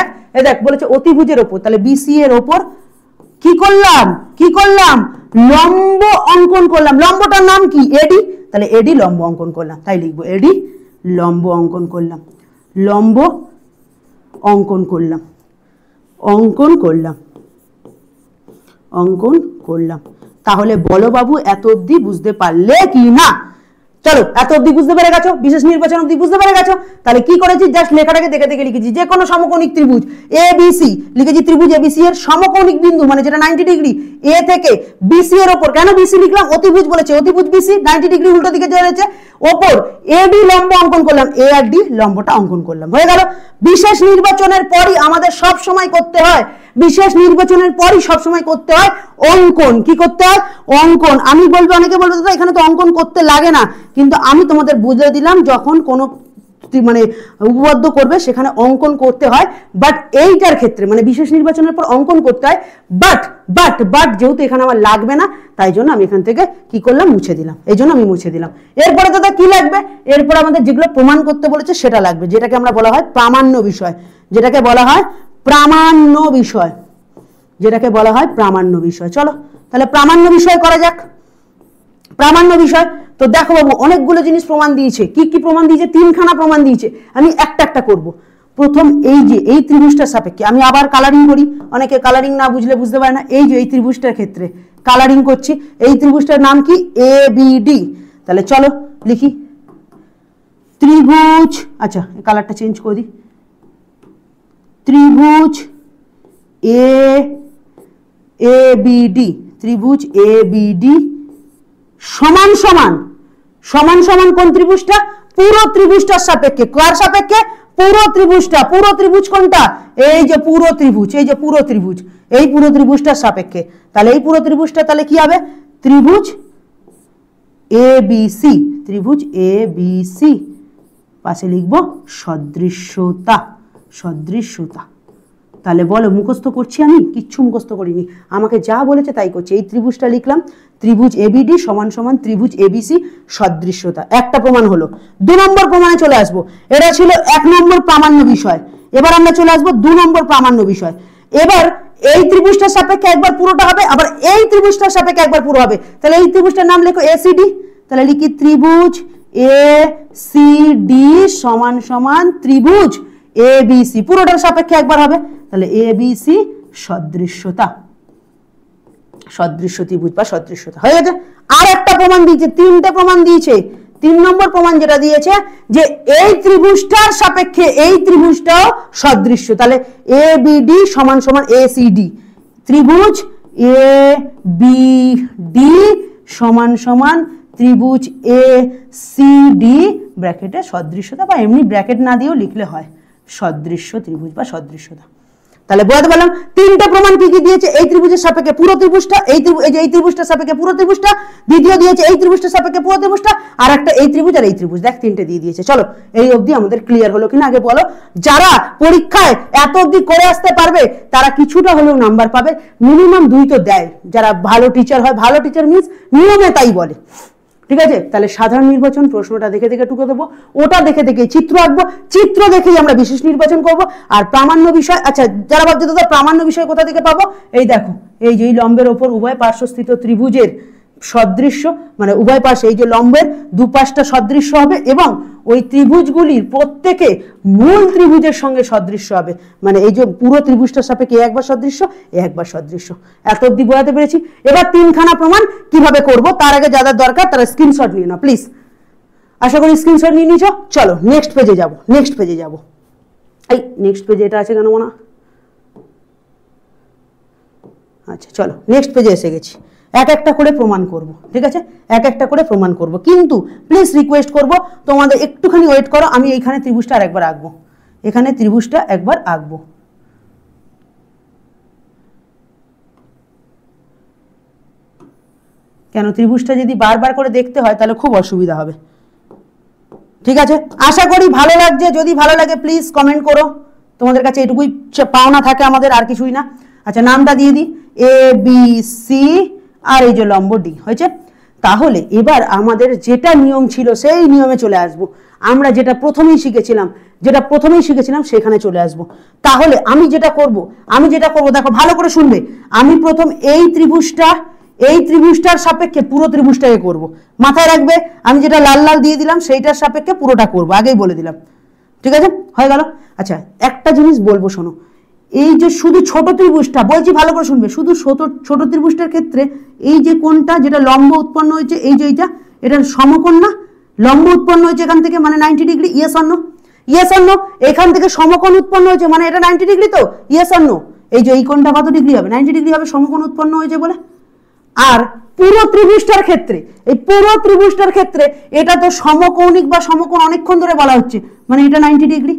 দেখ বলেছে অতিভুজের ওপর, তাহলে বিসি এর ওপর কি করলাম? লম্ব অঙ্কন করলাম। লম্বটার নাম কি? এডি। তাহলে এডি লম্ব অঙ্কন করলাম, তাই লিখবো এডি লম্ব অঙ্কন করলাম। তাহলে বলো বাবু এত অবধি বুঝতে পারলে কি না? চলো এত অবধি বুঝতে পেরে গেছো, বিশেষ নির্বাচন অবধি বুঝতে পেরে গেছো। তাহলে কি করেছি? জাস্ট লেখাটাকে দেখে দেখে লিখেছি, যে কোনো সমকৌণিক ত্রিভুজ এবিসি লিখেছি, ত্রিভুজ এবিসি এর সমকৌণিক বিন্দু মানে যেটা 90 ডিগ্রি এ থেকে বিসি এর ওপর, কেন বিসি লিখলাম? অতিভুজ বলেছে, অতিভুজ বিসি 90 ডিগ্রি উল্টো দিকে রয়েছে, ওপর এডি লম্ব অঙ্কন করলাম, এ আর ডি লম্বটা অঙ্কন করলাম, হয়ে গেল। বিশেষ নির্বাচনের পরই আমাদের সব সময় করতে হয়, অঙ্কন। কি করতে হয়? অঙ্কন। আমি বলবো, অনেকে বলবো দাদা এখানে তো অঙ্কন করতে লাগে না, কিন্তু আমি তোমাদের বুঝিয়ে দিলাম, যখন কোনো মানে উপবদ্ধ করবে সেখানে অঙ্কন করতে হয়, বাট এইটার ক্ষেত্রে মানে বিশেষ নির্বাচনের পর অঙ্কন করতে হয়, বাট বাট বাট যেহেতু এখানে আমার লাগবে না তাই জন্য আমি এখান থেকে কি করলাম, মুছে দিলাম। এই জন্য আমি মুছে দিলাম। এরপরে দাদা কি লাগবে, এরপর আমাদের যেগুলো প্রমাণ করতে বলেছে সেটা লাগবে, যেটাকে আমরা বলা হয় প্রামাণ্য বিষয়, যেটাকে বলা হয় প্রামাণ্য বিষয়, যেটাকে বলা হয় প্রামাণ্য বিষয়। চলো তাহলে প্রামাণ্য বিষয় করা যাক। প্রামাণ্য বিষয় তো দেখো বাবু অনেকগুলো জিনিস প্রমাণ দিয়েছে। কি কি প্রমাণ দিয়েছে, 3খানা প্রমাণ দিয়েছে। আমি একটা একটা করব। প্রথম এই যে এই ত্রিভুজটার সাপেক্ষে আমি আবার কালারিং করি, অনেকে কালারিং না বুঝলে বুঝতে পারে না। এই যে এই ত্রিভুজটার ক্ষেত্রে কালারিং করছি, এই ত্রিভুজটার নাম কি ABD। তাহলে চলো লিখি ত্রিভুজ, আচ্ছা কালারটা চেঞ্জ করে দিই, ত্রিভুজ ABD, ত্রিভুজ ABD সমান সমান সমান সমান কোন ত্রিভুজটা, পুরো ত্রিভুজটার সাপেক্ষে। কার সাপেক্ষে, পুরো ত্রিভুজটা। পুরো ত্রিভুজ কোনটা, এই যে পুরো ত্রিভুজ, এই যে পুরো ত্রিভুজ, এই পুরো ত্রিভুজটার সাপেক্ষে। তাহলে এই পুরো ত্রিভুজটা তাহলে কি হবে, ত্রিভুজ ABC, ত্রিভুজ ABC। পাশে লিখবো সদৃশ্যতা, সদৃশ্যতা। তাহলে বলো মুখস্থ করছি আমি, কিচ্ছু মুখস্থ করিনি, আমাকে যা বলেছে তাই করছি। এই ত্রিভুজটা লিখলাম, ত্রিভুজ ABD সমান সমান ত্রিভুজ ABC সদৃশ্যতা। একটা প্রমাণ হলো। 2 নম্বর প্রমাণে চলে আসবো। এটা ছিল 1 নম্বর প্রামাণ্য বিষয়। এবার আমরা চলে আসবো 2 নম্বর প্রামাণ্য বিষয়। এবার এই ত্রিভুজটার সাপেক্ষে একবার পুরোটা হবে, আবার এই ত্রিভুজটার সাপেক্ষে একবার পুরো হবে। তাহলে এই ত্রিভুজটার নাম লেখো ACD। তাহলে লিখি ত্রিভুজ ACD সমান সমান ত্রিভুজ ABC, পুরোটার সাপেক্ষে একবার হবে। তাহলে ABC সদৃশ্যতা, সদৃশ্য ত্রিভুজ বা সদৃশ্যতা হয়ে গেছে। আর একটা প্রমাণ দিয়েছে, 3টে প্রমাণ দিয়েছে। 3 নম্বর প্রমাণ যেটা দিয়েছে যে এই ত্রিভুজটার সাপেক্ষে এই ত্রিভুজটাও সদৃশ্য। তাহলে ABD সমান সমান ACD, ত্রিভুজ ABD সমান সমান ত্রিভুজ ACD ব্র্যাকেটে সদৃশ্যতা, বা এমনি ব্র্যাকেট না দিয়েও লিখলে হয় সদৃশ্য ত্রিভুজ বা সদৃশ্যতা। তাহলে বোঝাতে পারলাম 3টে প্রমাণ কি কি দিয়েছে, এই ত্রিভুজের সাপেক্ষে পুরো ত্রিভুজটা, এই ত্রিভুজটার সাপেক্ষে পুরো ত্রিভুজটা, দ্বিতীয় দিয়েছে এই ত্রিভুজটার সাপেক্ষে পুরো ত্রিভুজটা, আর একটা এই ত্রিভুজ আর এই ত্রিভুজ। দেখ 3টে দিয়ে দিয়েছে। চলো এই অবধি আমাদের ক্লিয়ার হলো কিনা আগে বলো। যারা পরীক্ষায় এত অবধি করে আসতে পারবে তারা কিছুটা হলেও নাম্বার পাবে, মিনিমাম 2 তো দেয়। যারা ভালো টিচার হয়, ভালো টিচার মিন্স নিয়মে তাই বলে, ঠিক আছে। তাহলে সাধারণ নির্বাচন প্রশ্নটা দেখে দেখে টুকে দেবো, ওটা দেখে দেখে চিত্র আঁকবো, চিত্র দেখেই আমরা বিশেষ নির্বাচন করব। আর প্রামাণ্য বিষয়, আচ্ছা যারা ভাবছে দাদা প্রামাণ্য বিষয় কোথা থেকে পাবো, এই দেখো এই যে লম্বের ওপর উভয় পার্শ্বস্থিত ত্রিভুজের সদৃশ্য, মানে উভয় পাশে এই যে লম্বের দুপাশটা সদৃশ্য হবে এবং ওই ত্রিভুজগুলির প্রত্যেকে মূল ত্রিভুজের সঙ্গে সদৃশ্য হবে। মানে এই যে পুরো ত্রিভুজটার সাপেক্ষে একবার সদৃশ্য, একবার সদৃশ্য। এত অব্দি বোঝাতে পেরেছি। এবার 3খানা প্রমাণ কিভাবে করব তার আগে যাদের দরকার তারা স্ক্রিনশট নিয়ে নাও প্লিজ। আশা করি স্ক্রিনশট নিয়ে নিয়েছো। চলো নেক্সট পেজে যাব, নেক্সট পেজে যাব। এই নেক্সট পেজে এটা আছে কেন মনে, আচ্ছা চলো নেক্সট পেজে এসে গেছি। এক একটা করে প্রমাণ করব, ঠিক আছে, এক একটা করে প্রমাণ করব। কিন্তু প্লিজ রিকোয়েস্ট করব তোমাদের একটুখানি ওয়েট করো, আমি এইখানে ত্রিভুজটা আরেকবার আঁকবো, এখানে ত্রিভুজটা একবার আঁকবো। কেন ত্রিভুজটা যদি বারবার করে দেখতে হয় তাহলে খুব অসুবিধা হবে, ঠিক আছে। আশা করি ভালো লাগছে, যদি ভালো লাগে প্লিজ কমেন্ট করো। তোমাদের কাছে এটুকুই পাওনা থাকে আমাদের, আর কিছুই না। আচ্ছা নামটা দিয়ে দিই ABC আর এই যে লম্ব D হয়েছে। তাহলে এবার আমাদের যেটা নিয়ম ছিল সেই নিয়মে চলে আসব। আমরা যেটা প্রথমেই শিখেছিলাম সেখানে চলে আসব। তাহলে আমি যেটা করব দেখো ভালো করে শুনবে। আমি প্রথম এই ত্রিভুজটার সাপেক্ষে পুরো ত্রিভুজটাকে করব, মাথায় রাখবে। আমি যেটা লাল লাল দিয়ে দিলাম সেইটার সাপেক্ষে পুরোটা করব, আগেই বলে দিলাম, ঠিক আছে, হয়ে গেল। আচ্ছা একটা জিনিস বলবো শোনো, এই যে শুধু ছোট ত্রিভুজটা বলছি ভালো করে শুনবে, শুধু ছোট ত্রিভুজটার ক্ষেত্রে এই যে কোণটা যেটা লম্ব উৎপন্ন হয়েছে, এই যে এটার সমকোণ না, লম্ব উৎপন্ন হয়েছে এখান থেকে মানে 90 degree, yes or no, yes or no. এখান থেকে সমকোণ উৎপন্ন হয়েছে মানে এটা 90 ডিগ্রি, তো ইয়েস অর নো। এই যে এই কোণটা কত ডিগ্রি হবে, 90 ডিগ্রি হবে, সমকোণ উৎপন্ন হয়েছে বলে। আর পুরো ত্রিভুজটার ক্ষেত্রে, এই পুরো ত্রিভুজটার ক্ষেত্রে এটা তো সমকৌণিক বা সমকোণ অনেকক্ষণ ধরে বলা হচ্ছে, মানে এটা 90 ডিগ্রি।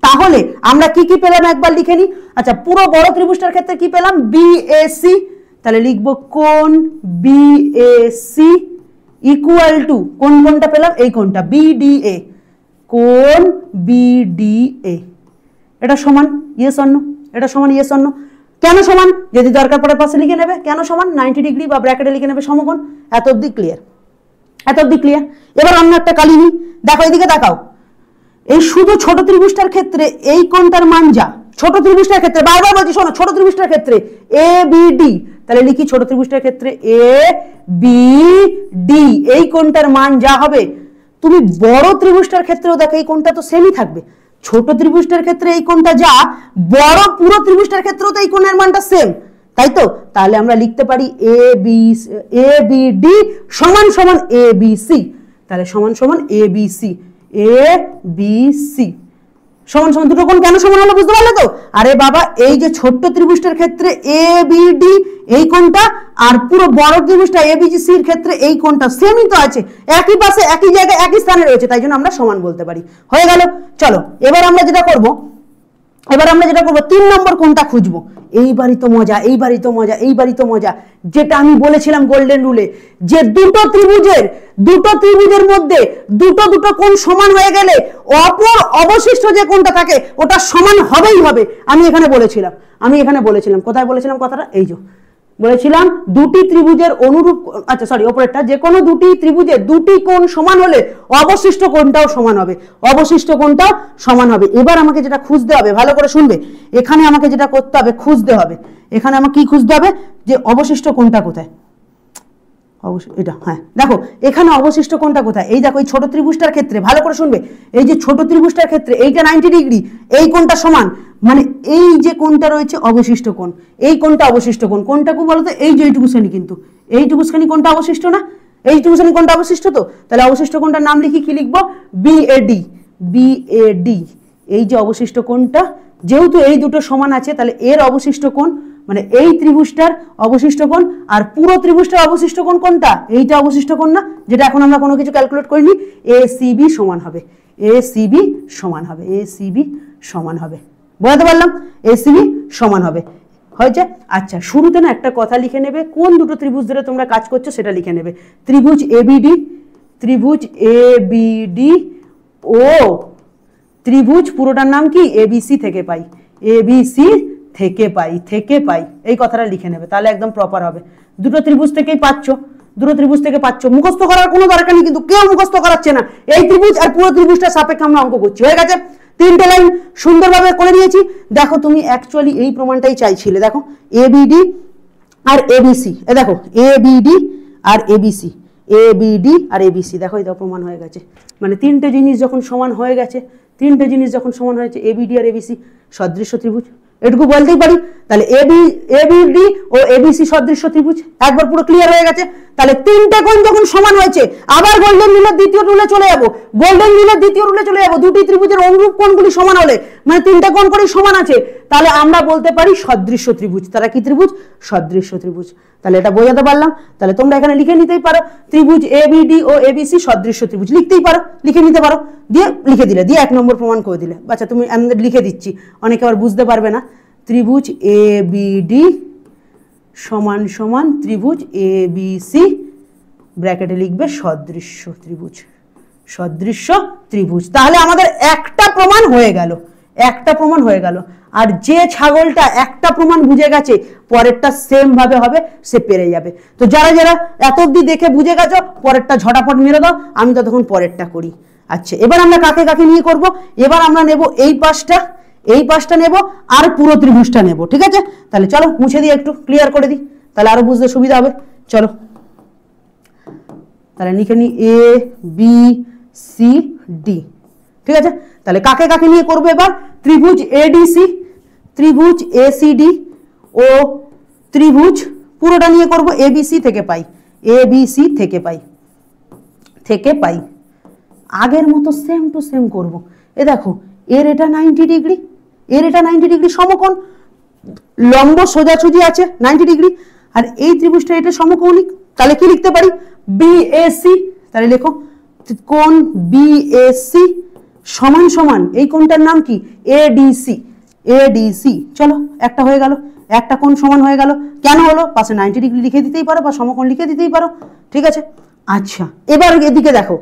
তাহলে আমরা কি কি পেলাম একবার লিখে নিই। আচ্ছা পুরো বড় ত্রিভুজটার ক্ষেত্রে কি পেলাম, BAC। তাহলে লিখবো কোণ BAC ইকুয়াল টু কোনটা পেলাম, এই কোণটা BDA। কোণ বিডিএ, এটা সমান ইয়েস অন্য, এটা সমান ইয়েস অন্য। কেন সমান? যদি দরকার পড়ে পাশে লিখে নেবে কেন সমান, 90 ডিগ্রি বা ব্র্যাকেটে লিখে নেবে সমকোণ। এত অবধি ক্লিয়ার, এত অবধি ক্লিয়ার। এবার অন্য একটা কালি নিই, দেখো এদিকে তাকাও। এই শুধু ছোট ত্রিভুজটার ক্ষেত্রে এই কোণটার মান যা, ছোট ত্রিভুজটার ক্ষেত্রে বারবার বলছি শোনো, ছোট ত্রিভুজটার ক্ষেত্রে এ বি ডি, তাহলে লিখি ছোট ত্রিভুজটার ক্ষেত্রে এ বি ডি, এই কোণটার মান যা হবে, তুমি বড় ত্রিভুজটার ক্ষেত্রেও দেখো এই কোণটা তো সেমই থাকবে। ছোট ত্রিভুজটার ক্ষেত্রে এই কোণটা যা, বড় পুরো ত্রিভুজটার ক্ষেত্রেও তো এই কোণের মানটা সেম, তাই তো? তাহলে আমরা লিখতে পারি এ বি ডি সমান সমান এ বি সি, তাহলে সমান সমান A B C, A B C সমান সমান। দুটো কোণ কেন সমান হলো বুঝতে পারলে তো? আরে বাবা, এই যে ছোট্ট ত্রিভুজটার ক্ষেত্রে এ বি ডি এই কোণটা, আর পুরো বড় ত্রিভুজটা এ বি সি এর ক্ষেত্রে এই কোণটা সেমই তো আছে, একই পাশে একই জায়গায় একই স্থানে রয়েছে, তাই জন্য আমরা সমান বলতে পারি। হয়ে গেল। চলো এবার আমরা যেটা করব, 3 নম্বর কোণটা খুঁজবো। এইবারই তো মজা, এইবারই তো মজা, এইবারই তো মজা, যেটা আমি বলেছিলাম গোল্ডেন রুলে, যে দুটো ত্রিভুজের মধ্যে দুটো কোণ সমান হয়ে গেলে অপর অবশিষ্ট যে কোণটা থাকে ওটা সমান হবেই হবে। আমি এখানে বলেছিলাম, কোথায় বলেছিলাম কথাটা? এই যে বলেছিলাম দুটি ত্রিভুজের অনুরূপ, আচ্ছা সরি ওপরেরটা, যে কোনো দুটি ত্রিভুজের দুটি কোণ সমান হলে অবশিষ্ট কোণটাও সমান হবে, অবশিষ্ট কোণটাও সমান হবে। এবার আমাকে যেটা খুঁজতে হবে, ভালো করে শুনবে, এখানে আমাকে যেটা করতে হবে, খুঁজতে হবে, এখানে আমাকে কি খুঁজতে হবে, যে অবশিষ্ট কোণটা কোথায়। এটা হ্যাঁ দেখো এখানে অবশিষ্ট কোণটা কোথায়, এই দেখো এই ছোট ত্রিভুজটার ক্ষেত্রে, ভালো করে শুনবে, এই যে ছোট ত্রিভুজটার ক্ষেত্রে এইটা 90 ডিগ্রি, এই কোণটা সমান, মানে এই যে কোণটা রয়েছে অবশিষ্ট কোণ, এই কোণটা অবশিষ্ট কোণ, কোণটাকে বলতো এই যে এইটুকুখানি, কিন্তু এইটুকুখানি কোণটা অবশিষ্ট না, এইটুকুখানি কোণটা অবশিষ্ট তো, তাহলে অবশিষ্ট কোণটার নাম লিখি, কি লিখবো, বিএডি, বিএডি। এই যে অবশিষ্ট কোণটা, যেহেতু এই দুটো সমান আছে, তাহলে এর অবশিষ্ট কোণ মানে এই ত্রিভুজটার অবশিষ্ট কোণ, আর পুরো ত্রিভুজটার অবশিষ্ট কোণ কোনটা, এইটা অবশিষ্ট কোণ না, যেটা এখন আমরা কোনো কিছু ক্যালকুলেট করিনি, এসিবি সমান হবে, এসিবি সমান হবে, এসিবি সমান হবে। বোঝাতে পারলাম? এসিবি সমান হবে, হয়েছে। আচ্ছা শুরুতে না একটা কথা লিখে নেবে, কোন দুটো ত্রিভুজ ধরে তোমরা কাজ করছো সেটা লিখে নেবে। ত্রিভুজ এবিডি, ত্রিভুজ এবিডি ও ত্রিভুজ পুরোটার নাম কি, এবিসি থেকে পাই, এবিসি থেকে পাই, এই কথাটা লিখে নেবে, তাহলে একদম প্রপার হবে। দুটো ত্রিভুজ থেকেই পাচ্ছ, দুটো ত্রিভুজ থেকে পাচ্ছ, মুখস্থ করার কোনো দরকার নেই, কিন্তু কেউ মুখস্থ করাচ্ছে না, এই ত্রিভুজ আর পুরো ত্রিভুজটা সাপেক্ষে আমরা অঙ্ক করছি। হয়ে গেছে, 3টে লাইন সুন্দরভাবে করে দিয়েছি। দেখো তুমি অ্যাকচুয়ালি এই প্রমাণটাই চাইছিলে, দেখো এবিডি আর এবিসি, এ দেখো এবিডি আর এবিসি, এবিডি আর এবিসি, দেখো এটা প্রমাণ হয়ে গেছে। মানে 3টে জিনিস যখন সমান হয়ে গেছে, 3টে জিনিস যখন সমান হয়েছে, এবিডি আর এবিসি সদৃশ্য ত্রিভুজ, এটুকু বলতেই পারি। তাহলে এবিডি ও এবিসি সদৃশ্য ত্রিভুজ, একবার পুরো ক্লিয়ার হয়ে গেছে। তাহলে 3টে কোণ যখন সমান হয়েছে, আবার গোল্ডেন রুলের দ্বিতীয় রুলে চলে যাব, দুটি ত্রিভুজের অনুরূপ কোণগুলি সমান হলে, মানে 3টে কোণ করেই সমান আছে, তাহলে আমরা বলতে পারি সদৃশ্য ত্রিভুজ। তারা কি ত্রিভুজ? সদৃশ্য ত্রিভুজ। তাহলে এটা বোঝাতে পারলাম। তাহলে তোমরা এখানে লিখে নিতেই পারো, ত্রিভুজ এবিডি ও এবিসি সদৃশ্য ত্রিভুজ, লিখতেই পারো, লিখে নিতে পারো, দিয়ে লিখে দিলে, দিয়ে 1 নম্বর প্রমাণ করে দিলে। আচ্ছা তুমি লিখে দিচ্ছি, অনেকে আবার বুঝতে পারবে না। ত্রিভুজ এবিডি সমান সমান ত্রিভুজ এবিসি, ব্র্যাকেটে লিখবে সদৃশ্য ত্রিভুজ, সদৃশ্য ত্রিভুজ। তাহলে আমাদের একটা প্রমাণ হয়ে গেল, একটা প্রমাণ হয়ে গেল। আর যে ছাগলটা একটা প্রমাণ বুঝে গেছে, পরেরটা সেম ভাবে হবে, সে পেরে যাবে। তো যারা যারা এত অবধি দেখে বুঝে গেছো, পরেরটা ঝটাপট মেরে দাও, আমি ততক্ষণ পরেরটা করি। আচ্ছা এবার আমরা কাকে কাকে নিয়ে করব, এবার আমরা নেব এই পাশটা নেব, আর পুরো ত্রিভুজটা নেব, ঠিক আছে? তাহলে চলো মুছে দিয়ে একটু ক্লিয়ার করে দিই, তাহলে আরো বুঝতে সুবিধা হবে। চলো তাহলে লিখে নি এ বি সি ডি, ঠিক আছে? তাহলে কাকে কাকে নিয়ে করবো এবার, ত্রিভুজ এডিসি, ত্রিভুজ এসিডি ও ত্রিভুজ পুরোটা নিয়ে করব এবিসি থেকে পাই, এবিসি থেকে পাই। আগের মতো সেম টু সেম করব। এ দেখো এর এটা 90 ডিগ্রি, এর এটা 90 ডিগ্রি সমকোণ, লম্ব সোজাসুজি আছে 90 ডিগ্রি, আর এই ত্রিভুজটা এটা সমকৌণিক, তাহলে কি লিখতে পারি, বিএসি। তাহলে লেখো কোণ বিএসি সমান সমান এই কোণটার নাম কি, এডিসি, এডিসি। চলো একটা হয়ে গেল, একটা কোণ সমান হয়ে গেল। কেন হলো, পাশে 90 ডিগ্রি লিখে দিতেই পারো বা সমকোণ লিখে দিতেই পারো, ঠিক আছে? আচ্ছা এবার এদিকে দেখো,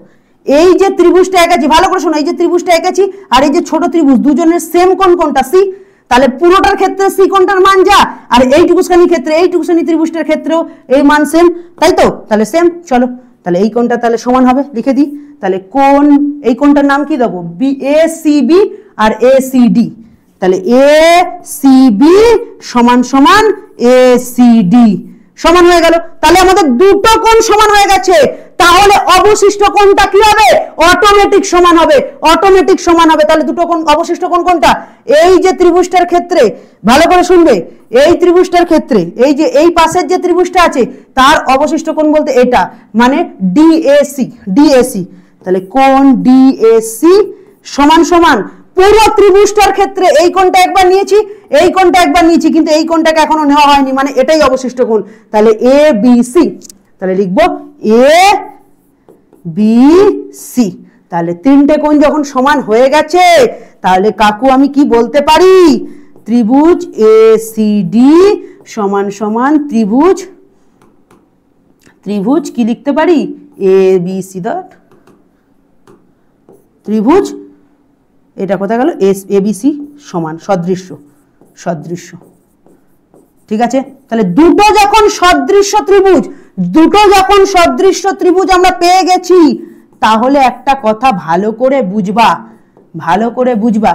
এই যে ত্রিভুজটা এঁকেছি, ভালো করে শোনো, এই যে ত্রিভুজটা এঁকেছি আর এই যে ছোট ত্রিভুজ দুজনের সেম কোণ কোনটা? সি। তাহলে পুরোটার ক্ষেত্রে সি কোণটার মান যা, আর এইটুকুখানি ক্ষেত্রে এইটুকুখানি ত্রিভুজটার ক্ষেত্রেও এই মান সেম, তাই তো? তাহলে সেম। চলো তাহলে এই কোণটা তাহলে সমান হবে, লিখে দিই। তাহলে কোণ, এই কোণটার নাম কি দেবো? বি, এ সি বি আর এ সি ডি। তাহলে এ সি বি সমান সমান এ সি ডি সমান হয়ে গেল। তাহলে আমাদের দুটো কোণ সমান হয়ে গেছে। তাহলে অবশিষ্ট কোণটা কি হবে? অটোমেটিক সমান হবে, অটোমেটিক সমান হবে। তাহলে দুটো কোণ, অবশিষ্ট কোণ কোনটা? এই যে ত্রিভুজটার ক্ষেত্রে, ভালো করে শুনবে, এই ত্রিভুজটার ক্ষেত্রে এই যে এই পাশের যে ত্রিভুজটা আছে তার অবশিষ্ট কোণ বলতে এটা, মানে ডিএসি, ডিএসি। তাহলে কোণ ডিএসি সমান সমান পুরো ত্রিভুজটার ক্ষেত্রে এই কোণটা একবার নিয়েছি, এই কোণটা একবার নিয়েছি, কিন্তু এই কোণটাকে এখনো নেওয়া হয়নি, মানে এটাই অবশিষ্ট কোণ। তাহলে এ বি সি, তাহলে লিখবো এ বি সি। তাহলে তিনটে কোণ যখন সমান হয়ে গেছে তাহলে কাকু আমি কি বলতে পারি? ত্রিভুজ এ সি ডি সমান সমান ত্রিভুজ, ত্রিভুজ কি লিখতে পারি? এ বি সি ডট ত্রিভুজ, এটা কোথায় গেল? এবিসি সমান সদৃশ্য, সদৃশ্য। ঠিক আছে? তাহলে দুটো যখন সদৃশ্য ত্রিভুজ, দুটো যখন সদৃশ্য ত্রিভুজ আমরা পেয়ে গেছি, তাহলে একটা কথা ভালো করে বুঝবা, ভালো করে বুঝবা।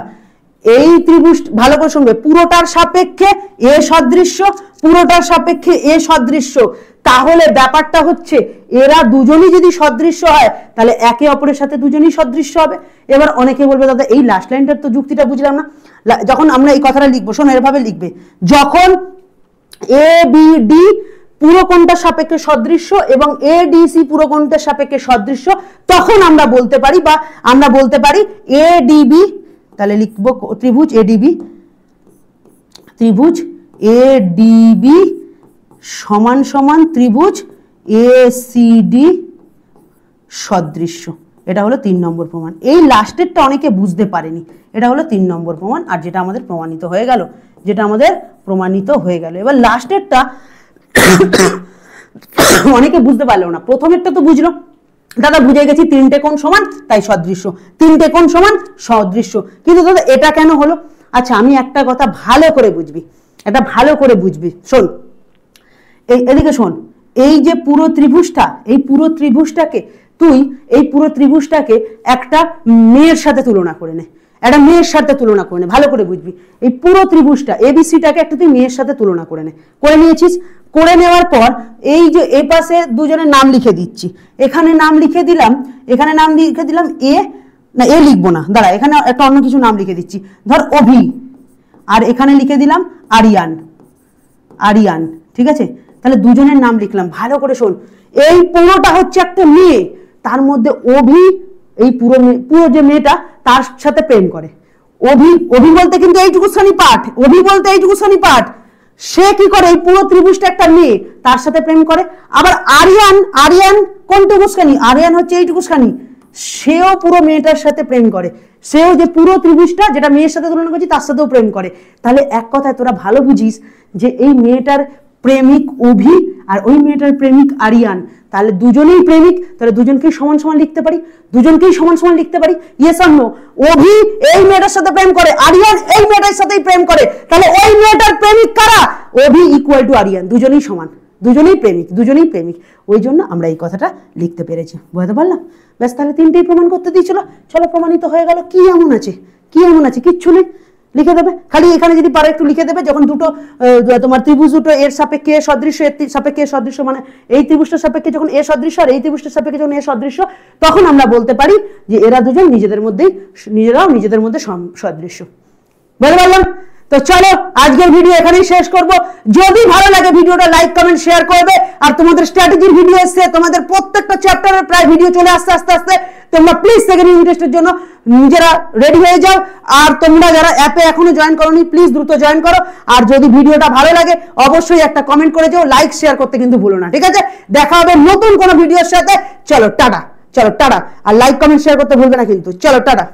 এই ত্রিভুজ ভালো করে শুনবে, পুরোটার সাপেক্ষে এ সদৃশ্য, পুরোটার সাপেক্ষে এ সদৃশ্য। তাহলে ব্যাপারটা হচ্ছে এরা দুজনই যদি সদৃশ্য হয় তাহলে একে অপরের সাথে দুজনই সদৃশ্য হবে। এবার অনেকে বলবে দাদা এই লাস্ট লাইনটার তো যুক্তিটা বুঝলাম না। যখন আমরা এই কথাটা লিখবো, শোনো এভাবে লিখবে, যখন এ বি ডি পুরো কোণটার সাপেক্ষে সদৃশ্য এবং এ ডি সি পুরো কোণটার সাপেক্ষে সদৃশ্য, তখন আমরা বলতে পারি, বা আমরা বলতে পারি এ ডিবি, তাহলে লিখবো ত্রিভুজ এ ডিবি, ত্রিভুজ এ ডিবি সমান সমান ত্রিভুজ এ সি ডি সদৃশ্য। এটা হলো 3 নম্বর প্রমাণ। এই লাস্টেরটা অনেকে বুঝতে পারেনি, এটা হলো 3 নম্বর প্রমাণ, আর যেটা আমাদের প্রমাণিত হয়ে গেল, যেটা আমাদের প্রমাণিত হয়ে গেল। এবার লাস্টেরটা অনেকে বুঝতে পারলো না। প্রথমেরটা তো বুঝলো, দাদা বুঝে গেছি তিনটে কোণ সমান তাই সদৃশ্য, তিনটে কোণ সমান সদৃশ্য, কিন্তু দাদা এটা কেন হলো? আচ্ছা আমি একটা কথা ভালো করে বুঝবি, এটা ভালো করে বুঝবি, শোন এদিকে শোন। এই যে পুরো ত্রিভুজটা, এই পুরো ত্রিভুজটাকে তুই, এই পুরো ত্রিভুজটাকে একটা মেয়ের সাথে তুলনা করে নে, একটা মেয়ের সাথে তুলনা করে নে, ভালো করে বুঝবি। এই পুরো ত্রিভুজটা এবিসিটাকে একটা তুই মেয়ের সাথে তুলনা করে নে, করে নিয়েছিস। করে নেওয়ার পর এই যে এ পাশে দুজনের নাম লিখে দিচ্ছি, এখানে নাম লিখে দিলাম, এখানে নাম লিখে দিলাম এ, না এ লিখবো না, দাঁড়া এখানে একটা অন্য কিছু নাম লিখে দিচ্ছি, ধর অভি, আর এখানে লিখে দিলাম আরিয়ান, আরিয়ান। ঠিক আছে? তাহলে দুজনের নাম লিখলাম। ভালো করে শোন, এই পুরোটা হচ্ছে একটা মেয়ে, তার মধ্যে অভি, এই পুরো যে মেয়েটা তার সাথে প্রেম করে। অভি, অভি বলতে কিন্তু এইটুকুখানি পাঠ, অভি বলতে এইটুকুখানি পাঠ। সে কি করে? এই পুরো ত্রিভুজটা একটা মেয়ে, তার সাথে প্রেম করে। আবার আরিয়ান, আরিয়ান কোনটুকুখানি? আরিয়ান হচ্ছে এইটুকুখানি, সেও পুরো মেয়েটার সাথে প্রেম করে, সেও যে পুরো ত্রিভুজটা যেটা মেয়ের সাথে তুলনা করছি তার সাথেও প্রেম করে। তাহলে এক কথায় তোরা ভালো বুঝিস যে এই মেয়েটার প্রেমিক অভি আর ওই মেয়েটার প্রেমিক আরিয়ান, তাহলে দুজনেই প্রেমিক, তাহলে দুজনকেই সমান সমান লিখতে পারি, দুজনকেই সমান সমান লিখতে পারি। Yes or no? অভি এই মেয়েটার সাথে প্রেম করে, আরিয়ান এই মেয়েটার সাথেই প্রেম করে, তাহলে ওই মেয়েটার প্রেমিক কারা? অভি ইকুয়াল টু আরিয়ান, দুজনেই সমান, দুজনেই প্রেমিক, দুজনেই প্রেমিক। ওই জন্য আমরা এই কথাটা লিখতে পেরেছি, বুঝতে পারলাম? ব্যাস, তাহলে তিনটেই প্রমাণ করতে দিয়েছিল, চলো প্রমাণিত হয়ে গেল। কি এমন আছে, কি এমন আছে? কিচ্ছু নেই, লিখে দেবে। খালি এখানে যদি পারো একটু লিখে দেবে, যখন দুটো তোমার ত্রিভুজ দুটো এর সাপেক্ষে সদৃশ্য, এর সাপেক্ষে সদৃশ্য, মানে এই ত্রিভুজটার সাপেক্ষে যখন এ সদৃশ্য আর এই ত্রিভুজটার সাপেক্ষে যখন এ সদৃশ্য, তখন আমরা বলতে পারি যে এরা দুজন নিজেদের মধ্যেই, নিজেরাও নিজেদের মধ্যে সদৃশ্য। বুঝতে পারলাম? তো চলো আজকের ভিডিও এখানেই শেষ করব। যদি ভালো লাগে ভিডিওটা লাইক কমেন্ট শেয়ার করবে। আর তোমাদের স্ট্র্যাটেজির ভিডিও এসছে, তোমাদের প্রত্যেকটা চ্যাপ্টারের প্রায় ভিডিও চলে আসছে আস্তে আস্তে। তোমরা প্লিজ সেকেন্ড ইউনিট টেস্টের জন্য নিজেরা রেডি হয়ে যাও। আর তোমরা যারা অ্যাপে এখনো জয়েন করোনি প্লিজ দ্রুত জয়েন করো। আর যদি ভিডিওটা ভালো লাগে অবশ্যই একটা কমেন্ট করে যাও, লাইক শেয়ার করতে কিন্তু ভুলো না, ঠিক আছে? দেখা হবে নতুন কোনো ভিডিওর সাথে। চলো টাটা, চলো টাটা। আর লাইক কমেন্ট শেয়ার করতে ভুলবে না কিন্তু। চলো টাটা।